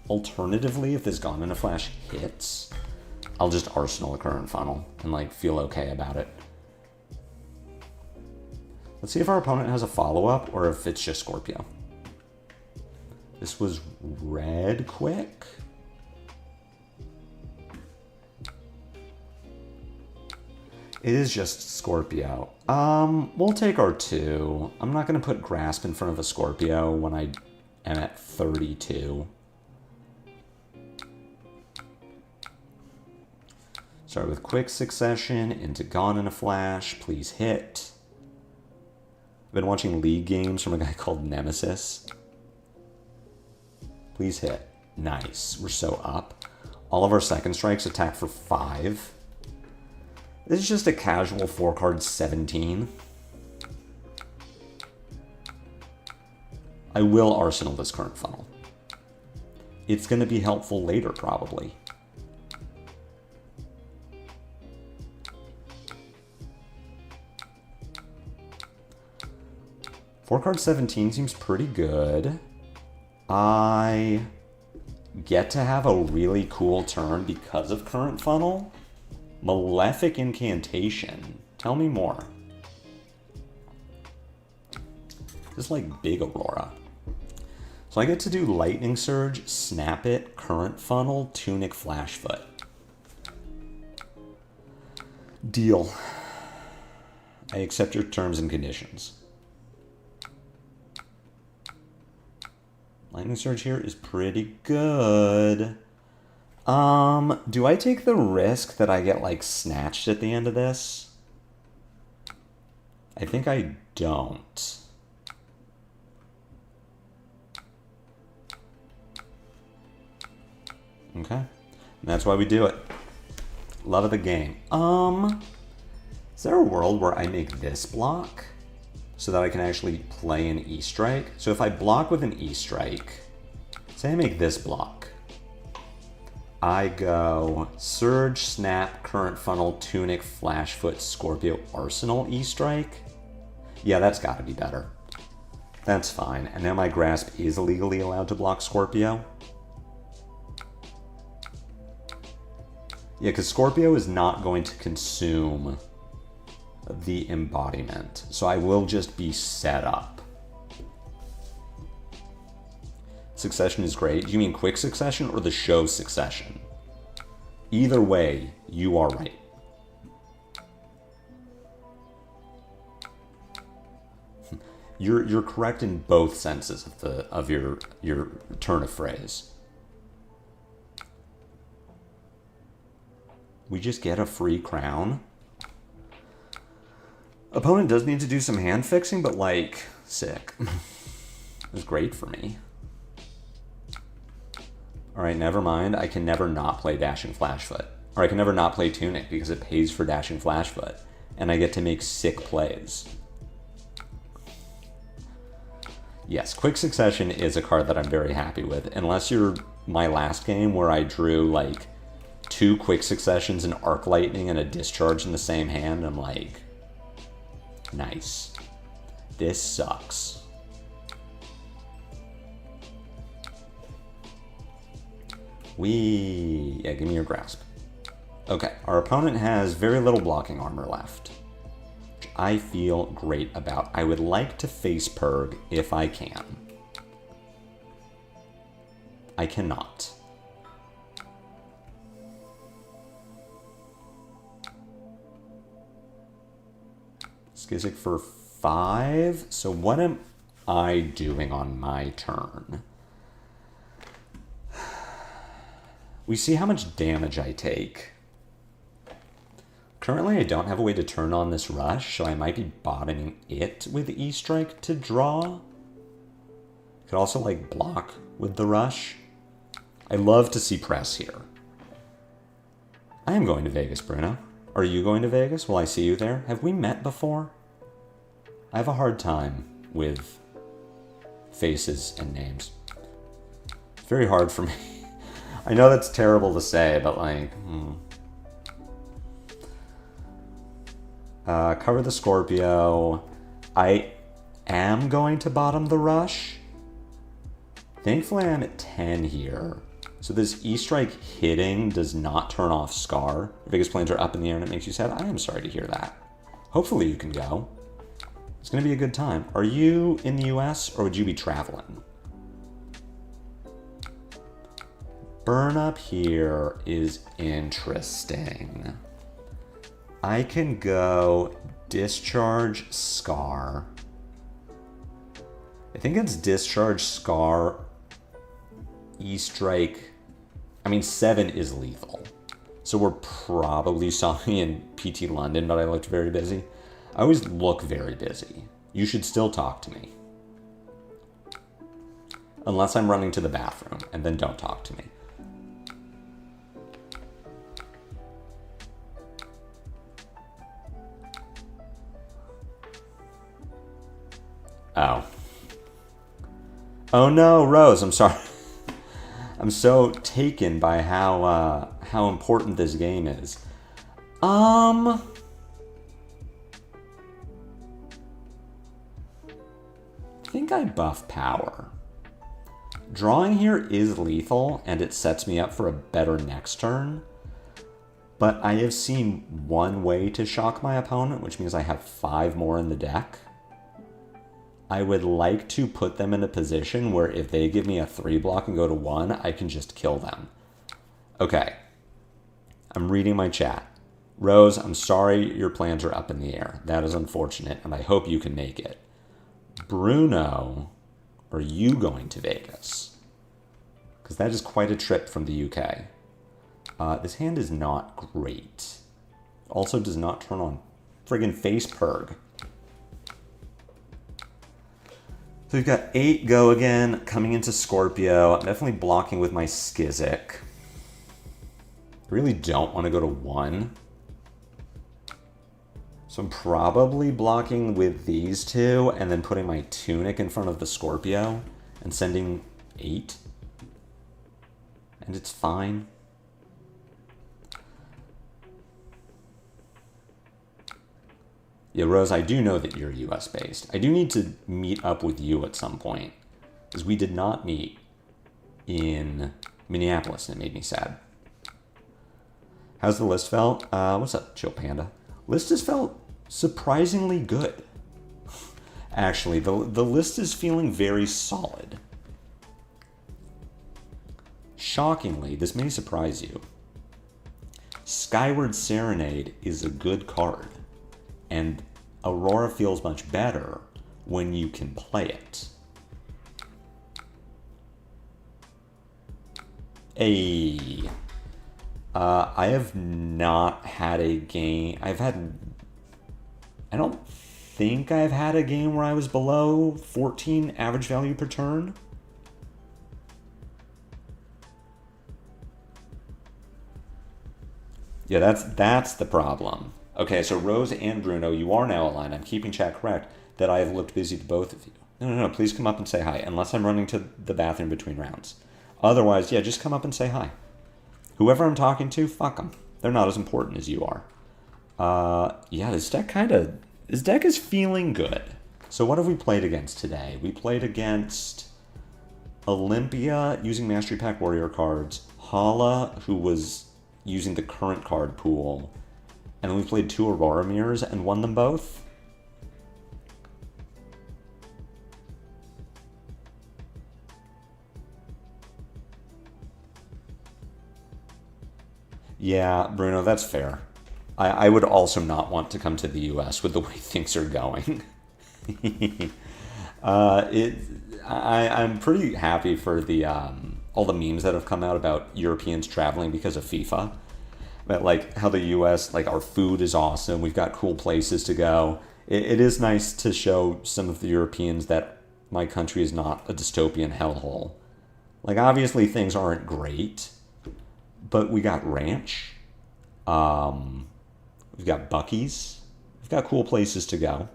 Alternatively, if this Gone in a Flash hits, I'll just arsenal a current funnel and like feel okay about it. Let's see if our opponent has a follow-up or if it's just Scorpio. This was red quick. It is just Scorpio. We'll take our 2. I'm not going to put Grasp in front of a Scorpio when I am at 32. Start with quick succession into Gone in a Flash. Please hit. I've been watching League games from a guy called Nemesis. Please hit. Nice. We're so up. All of our second strikes attack for 5. This is just a casual 4-card 17. I will arsenal this current funnel. It's going to be helpful later, probably. Four-card 17 seems pretty good. I get to have a really cool turn because of current funnel. Malefic Incantation. Tell me more. This is like big Aurora. So I get to do Lightning Surge, Snap It, Current Funnel, Tunic, Flashfoot. Deal. I accept your terms and conditions. Lightning Surge here is pretty good. Do I take the risk that I get, like, snatched at the end of this? I think I don't. Okay. And that's why we do it. Love of the game. Is there a world where I make this block so that I can actually play an E-Strike? So if I block with an E-Strike, say I make this block. I go Surge, Snap, Current Funnel, Tunic, Flashfoot, Scorpio, Arsenal, E-Strike. Yeah, that's got to be better. That's fine. And now my Grasp is legally allowed to block Scorpio. Yeah, because Scorpio is not going to consume the embodiment. So I will just be set up. Succession is great. Do you mean quick succession or the show succession? Either way, you are right. You're correct in both senses of your turn of phrase. We just get a free crown. Opponent does need to do some hand fixing, but like, sick. It was great for me. Alright, never mind. I can never not play Dashing Flashfoot. Or I can never not play Tunic because it pays for Dashing Flashfoot. And I get to make sick plays. Yes, Quick Succession is a card that I'm very happy with. Unless you're my last game where I drew like 2 Quick Successions, an Arc Lightning, and a Discharge in the same hand. I'm like, nice. This sucks. Yeah, give me your Grasp. Okay, our opponent has very little blocking armor left, which I feel great about. I would like to face Purg if I can. I cannot. Skizik for 5. So what am I doing on my turn? We see how much damage I take. Currently, I don't have a way to turn on this rush, so I might be bottoming it with E-Strike to draw. Could also, like, block with the rush. I love to see press here. I am going to Vegas, Bruno. Are you going to Vegas? Will I see you there? Have we met before? I have a hard time with faces and names. It's very hard for me. I know that's terrible to say, but like, cover the Scorpio. I am going to bottom the rush. Thankfully, I'm at 10 here. So this E-Strike hitting does not turn off Scar. Vegas planes are up in the air and it makes you sad. I am sorry to hear that. Hopefully you can go. It's going to be a good time. Are you in the US or would you be traveling? Burn up here is interesting. I can go Discharge Scar. I think it's Discharge Scar, E-Strike. I mean, 7 is lethal. So we're probably saw me in PT London, but I looked very busy. I always look very busy. You should still talk to me. Unless I'm running to the bathroom, and then don't talk to me. Oh. Oh no, Rose, I'm sorry. I'm so taken by how important this game is. I think I buff power. Drawing here is lethal, and it sets me up for a better next turn. But I have seen one way to shock my opponent, which means I have 5 more in the deck. I would like to put them in a position where if they give me a 3 block and go to 1, I can just kill them. Okay. I'm reading my chat. Rose, I'm sorry your plans are up in the air. That is unfortunate, and I hope you can make it. Bruno, are you going to Vegas? Because that is quite a trip from the UK. This hand is not great. Also does not turn on friggin' face Purg. So we've got 8 go again, coming into Scorpio. I'm definitely blocking with my Skizik. I really don't want to go to 1. So I'm probably blocking with these 2, and then putting my Tunic in front of the Scorpio, and sending 8. And it's fine. Yeah, Rose, I do know that you're US based. I do need to meet up with you at some point, because we did not meet in Minneapolis, and it made me sad. How's the list felt? What's up, Chill Panda? List has felt surprisingly good. Actually, the list is feeling very solid. Shockingly, this may surprise you. Skyward Serenade is a good card. And Aurora feels much better. when you can play it. I have not had a game. I don't think I've had a game where I was below 14 average value per turn. Yeah, that's the problem. Okay, so Rose and Bruno, you are now aligned. I'm keeping chat correct that I have looked busy to both of you. No, please come up and say hi, unless I'm running to the bathroom between rounds. Otherwise, yeah, just come up and say hi. Whoever I'm talking to, fuck them. They're not as important as you are. Yeah, this deck is feeling good. So what have we played against today? We played against Olympia using Mastery Pack Warrior cards, Hala, who was using the current card pool, and then we played 2 Aurora mirrors and won them both. Yeah, Bruno, that's fair. I would also not want to come to the US with the way things are going. I'm pretty happy for the all the memes that have come out about Europeans traveling because of FIFA. But like how the US, like our food is awesome, we've got cool places to go. It is nice to show some of the Europeans that my country is not a dystopian hellhole. Like obviously things aren't great, but we got ranch. We've got Buc-ee's. We've got cool places to go.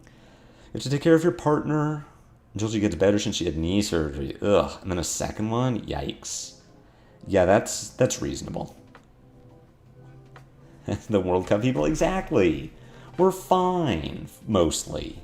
You have to take care of your partner until she gets better since she had knee surgery. Ugh. And then a second one? Yikes. Yeah, that's reasonable. The World Cup people? Exactly. We're fine, mostly.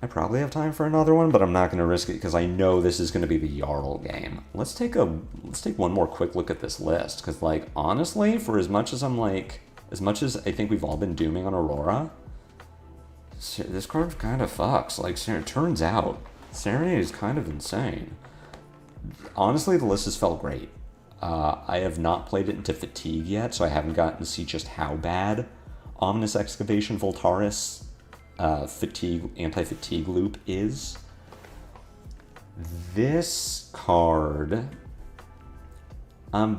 I probably have time for another one, but I'm not going to risk it because I know this is going to be the Jarl game. Let's take one more quick look at this list because, like, honestly, for as much as I think we've all been dooming on Aurora, this card kind of fucks. Like, it turns out Serenade is kind of insane. Honestly, the list has felt great. I have not played it into Fatigue yet, so I haven't gotten to see just how bad Ominous Excavation Voltaris anti-fatigue loop is. This card, I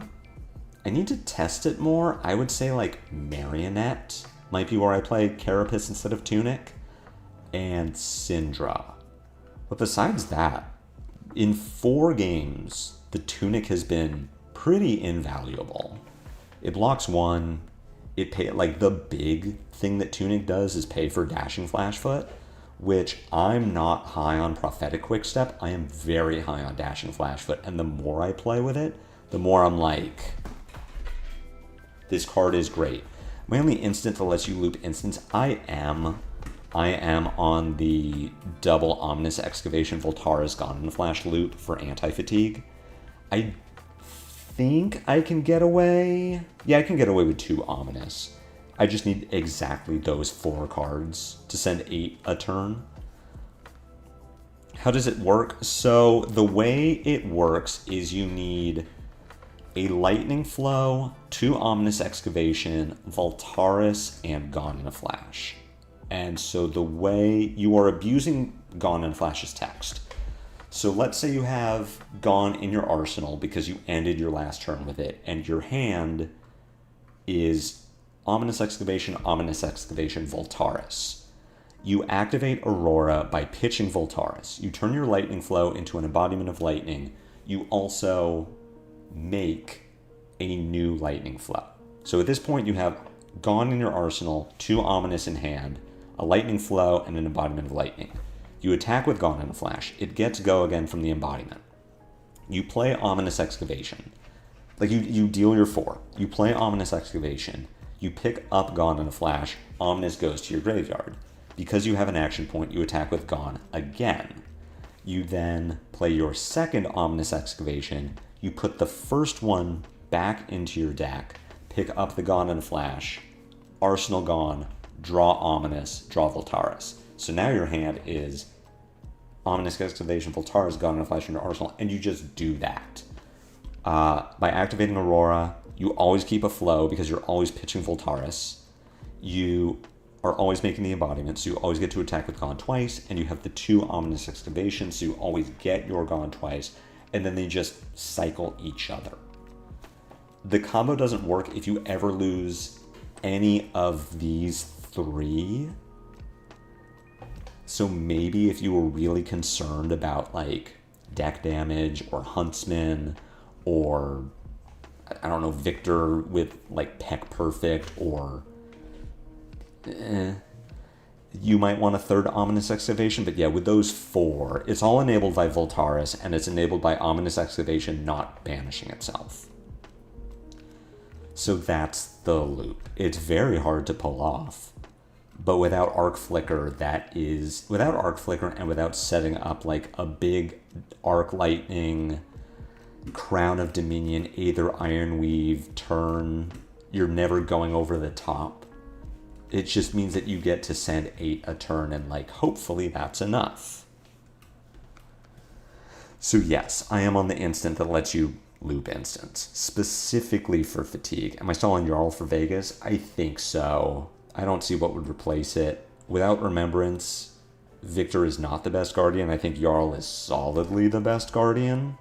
need to test it more. I would say like Marionette might be where I play Carapace instead of Tunic, and Syndra. But besides that, in 4 games, the Tunic has been pretty invaluable. It blocks 1. Like the big thing that Tunic does is pay for Dashing Flashfoot, which I'm not high on Prophetic Quickstep. I am very high on Dashing Flashfoot, and the more I play with it, the more I'm like, this card is great. My only instant that lets you loop instants, I am on the double Ominous Excavation Voltaris Gone in a Flash loop for anti-fatigue. I think I can get away. Yeah, I can get away with 2 Ominous. I just need exactly those 4 cards to send 8 a turn. How does it work? So the way it works is you need a Lightning Flow, 2 Ominous Excavation, Voltaris, and Gone in a Flash. And so the way you are abusing Gone in a Flash's text. So let's say you have Gone in your arsenal because you ended your last turn with it, and your hand is Ominous Excavation, Voltaris. You activate Aurora by pitching Voltaris. You turn your Lightning Flow into an embodiment of lightning. You also make a new Lightning Flow. So at this point you have Gone in your arsenal, 2 Ominous in hand, a Lightning Flow, and an embodiment of lightning. You attack with Gone in a Flash. It gets go again from the embodiment. You play Ominous Excavation. Like, you deal your 4. You play Ominous Excavation. You pick up Gone in a Flash. Ominous goes to your graveyard. Because you have an action point, you attack with Gone again. You then play your second Ominous Excavation. You put the first one back into your deck. Pick up the Gone in a Flash. Arsenal Gone. Draw Ominous. Draw Voltaris. So now your hand is Ominous Excavation, Voltaris, Gone in a Flash in your arsenal, and you just do that. By activating Aurora, you always keep a flow because you're always pitching Voltaris. you are always making the embodiment, so you always get to attack with Gone twice, and you have the 2 Ominous Excavations, so you always get your Gone twice, and then they just cycle each other. The combo doesn't work if you ever lose any of these 3. So maybe if you were really concerned about like deck damage or Huntsman or I don't know, Victor with like Peck Perfect or you might want a 3rd Ominous Excavation, but yeah, with those 4, it's all enabled by Voltaris, and it's enabled by Ominous Excavation not banishing itself. So that's the loop. It's very hard to pull off, but without Arc Flicker, without Arc Flicker and without setting up like a big Arc Lightning, Crown of Dominion, Aether Ironweave turn, you're never going over the top. It just means that you get to send 8 a turn, and like hopefully that's enough. So yes, I am on the instant that lets you loop instants, specifically for fatigue. Am I still on Jarl for Vegas? I think so. I don't see what would replace it. Without Remembrance, Victor is not the best Guardian. I think Jarl is solidly the best Guardian,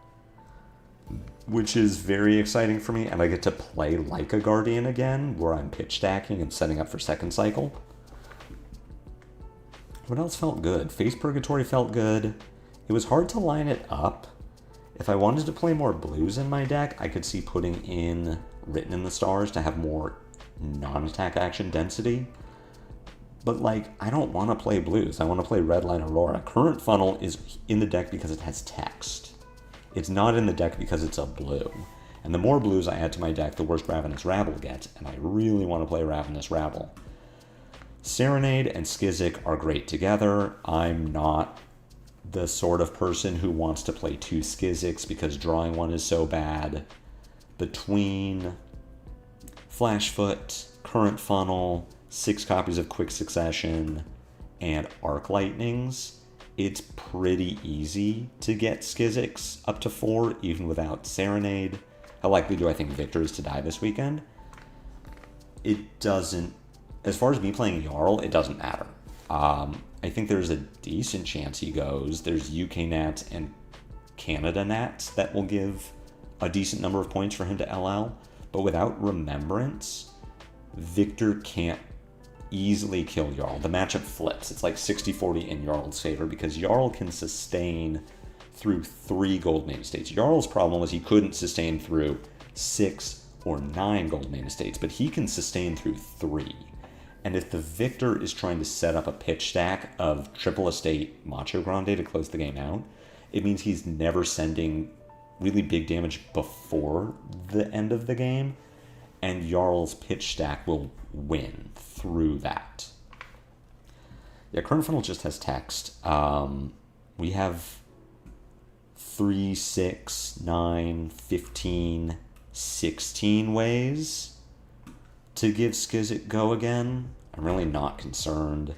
which is very exciting for me, and I get to play like a Guardian again, where I'm pitch stacking and setting up for second cycle. What else felt good? Face Purgatory felt good. It was hard to line it up. If I wanted to play more blues in my deck, I could see putting in Written in the Stars to have more non-attack action density. But like, I don't want to play blues. I want to play Redline Aurora. Current Funnel is in the deck because it has text. It's not in the deck because it's a blue. And the more blues I add to my deck, the worse Ravenous Rabble gets, and I really want to play Ravenous Rabble. Serenade and Skizzik are great together. I'm not the sort of person who wants to play 2 Skizziks because drawing one is so bad. Between Flashfoot, Current Funnel, 6 copies of Quick Succession, and Arc Lightnings, it's pretty easy to get Skizziks up to 4, even without Serenade. How likely do I think Victor is to die this weekend? It doesn't, as far as me playing Jarl, it doesn't matter. I think there's a decent chance he goes. There's UK Nats and Canada Nats that will give a decent number of points for him to LL, but without Remembrance, Victor can't easily kill Jarl. The matchup flips. It's like 60-40 in Jarl's favor because Jarl can sustain through 3 Goldmane Estates. Jarl's problem was he couldn't sustain through 6 or 9 Goldmane Estates, but he can sustain through 3. And if the Victor is trying to set up a pitch stack of triple estate Macho Grande to close the game out, it means he's never sending really big damage before the end of the game, and Jarl's pitch stack will win through that. Yeah, Current Funnel just has text. We have 3, 6, 9, 15, 16 ways to give Skizzik go again. I'm really not concerned.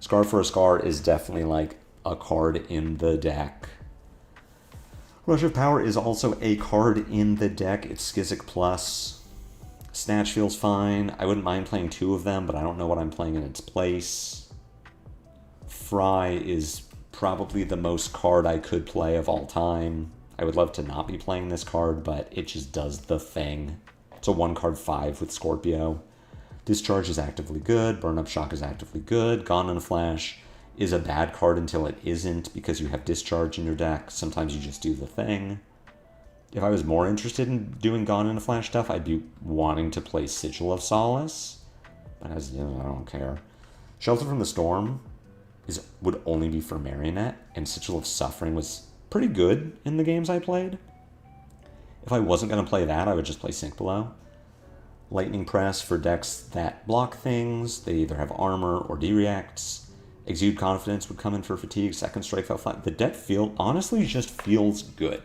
Scar for a Scar is definitely like a card in the deck. Rush of Power is also a card in the deck. It's Skizzik plus. Snatch feels fine. I wouldn't mind playing 2 of them, but I don't know what I'm playing in its place. Fry is probably the most card I could play of all time. I would love to not be playing this card, but it just does the thing. It's a 1-card 5 with Scorpio. Discharge is actively good. Burn Up Shock is actively good. Gone in a Flash is a bad card until it isn't because you have Discharge in your deck. Sometimes you just do the thing. If I was more interested in doing Gone in a Flash stuff, I'd be wanting to play Sigil of Solace. But as you know, I don't care. Shelter from the Storm would only be for Marionette, and Sigil of Suffering was pretty good in the games I played. If I wasn't going to play that, I would just play Sink Below. Lightning Press for decks that block things. They either have armor or D-reacts. Exude Confidence would come in for fatigue. Second Strike fell flat. The deck honestly just feels good.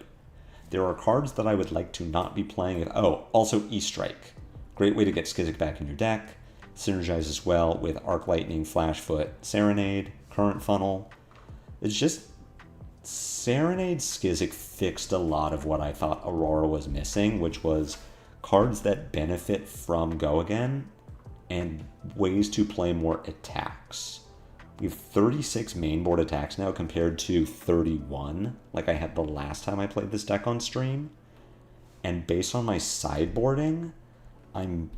There are cards that I would like to not be playing. Also E-Strike. Great way to get Skizzik back in your deck. Synergizes well with Arc Lightning, Flashfoot, Serenade, Current Funnel. It's just Serenade Skizzik fixed a lot of what I thought Aurora was missing, which was cards that benefit from Go Again and ways to play more attacks. We have 36 mainboard attacks now compared to 31, like I had the last time I played this deck on stream. And based on my sideboarding, I'm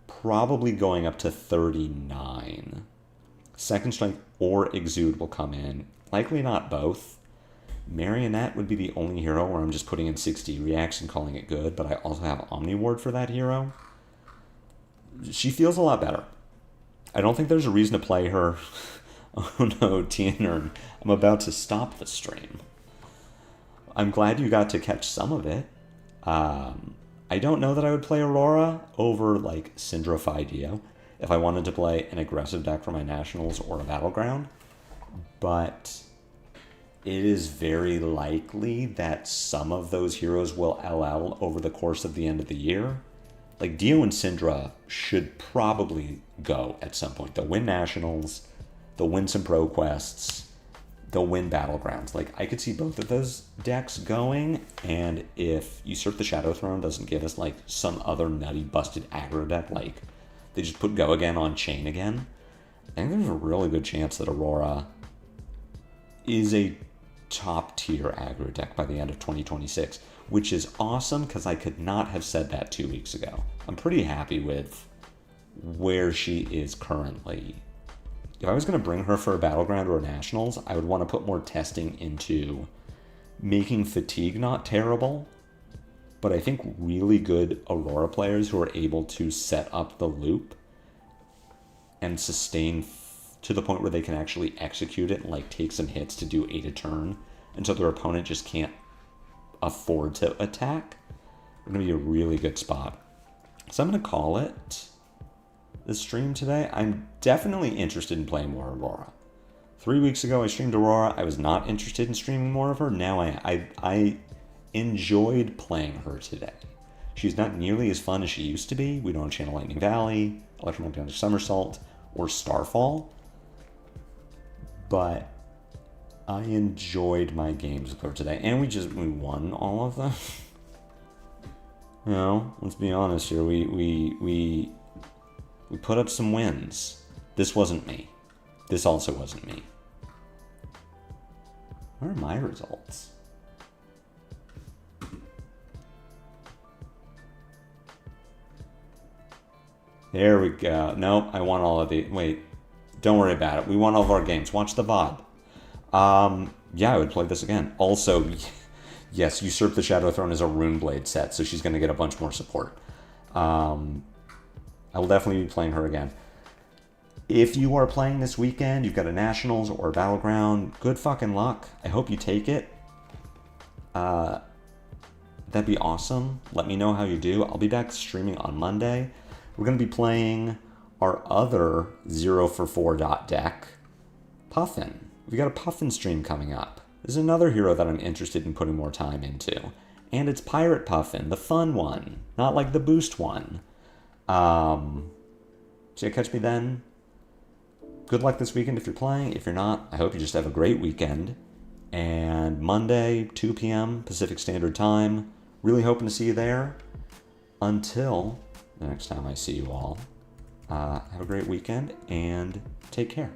probably going up to 39. Second Strength or Exude will come in. Likely not both. Marionette would be the only hero where I'm just putting in 60 reacts and calling it good, but I also have Omniward for that hero. She feels a lot better. I don't think there's a reason to play her. Oh no, Tiener, I'm about to stop the stream. I'm glad you got to catch some of it. I don't know that I would play Aurora over, like, Syndra Fideo if I wanted to play an aggressive deck for my Nationals or a Battleground, but it is very likely that some of those heroes will LL over the course of the end of the year. Like, Dio and Syndra should probably go at some point. They'll win Nationals, they'll win some Pro Quests, they'll win Battlegrounds. Like, I could see both of those decks going, and if Usurp the Shadow Throne doesn't give us, like, some other nutty busted aggro deck, like, they just put Go Again on Chain again, I think there's a really good chance that Aurora is a top-tier aggro deck by the end of 2026, which is awesome because I could not have said that 2 weeks ago. I'm pretty happy with where she is currently. If I was going to bring her for a Battleground or a Nationals, I would want to put more testing into making Fatigue not terrible, but I think really good Aurora players who are able to set up the loop and sustain to the point where they can actually execute it and, like, take some hits to do 8 a turn, and so their opponent just can't afford to attack. It's going to be a really good spot. So I'm going to call it the stream today. I'm definitely interested in playing more Aurora. 3 weeks ago I streamed Aurora. I was not interested in streaming more of her. Now I enjoyed playing her today. She's not nearly as fun as she used to be. We don't channel Lightning Valley, Electromagnetic Somersault, or Starfall, but I enjoyed my games with her today, and we won all of them. You know, let's be honest here. We put up some wins. This wasn't me. This also wasn't me. Where are my results? There we go. Nope, I won all of the... Wait, don't worry about it. We won all of our games. Watch the VOD. Yeah, I would play this again. Also, yes, Usurp the Shadow Throne is a Runeblade set, so she's going to get a bunch more support. I will definitely be playing her again. If you are playing this weekend, you've got a Nationals or a Battleground, good fucking luck. I hope you take it. That'd be awesome. Let me know how you do. I'll be back streaming on Monday. We're going to be playing our other 0-for-4 deck, Puffin. We got a Puffin stream coming up. There's another hero that I'm interested in putting more time into. And it's Pirate Puffin, the fun one, not like the boost one. So you catch me then. Good luck this weekend if you're playing. If you're not, I hope you just have a great weekend. And Monday, 2 p.m. Pacific Standard Time. Really hoping to see you there. Until the next time I see you all, have a great weekend and take care.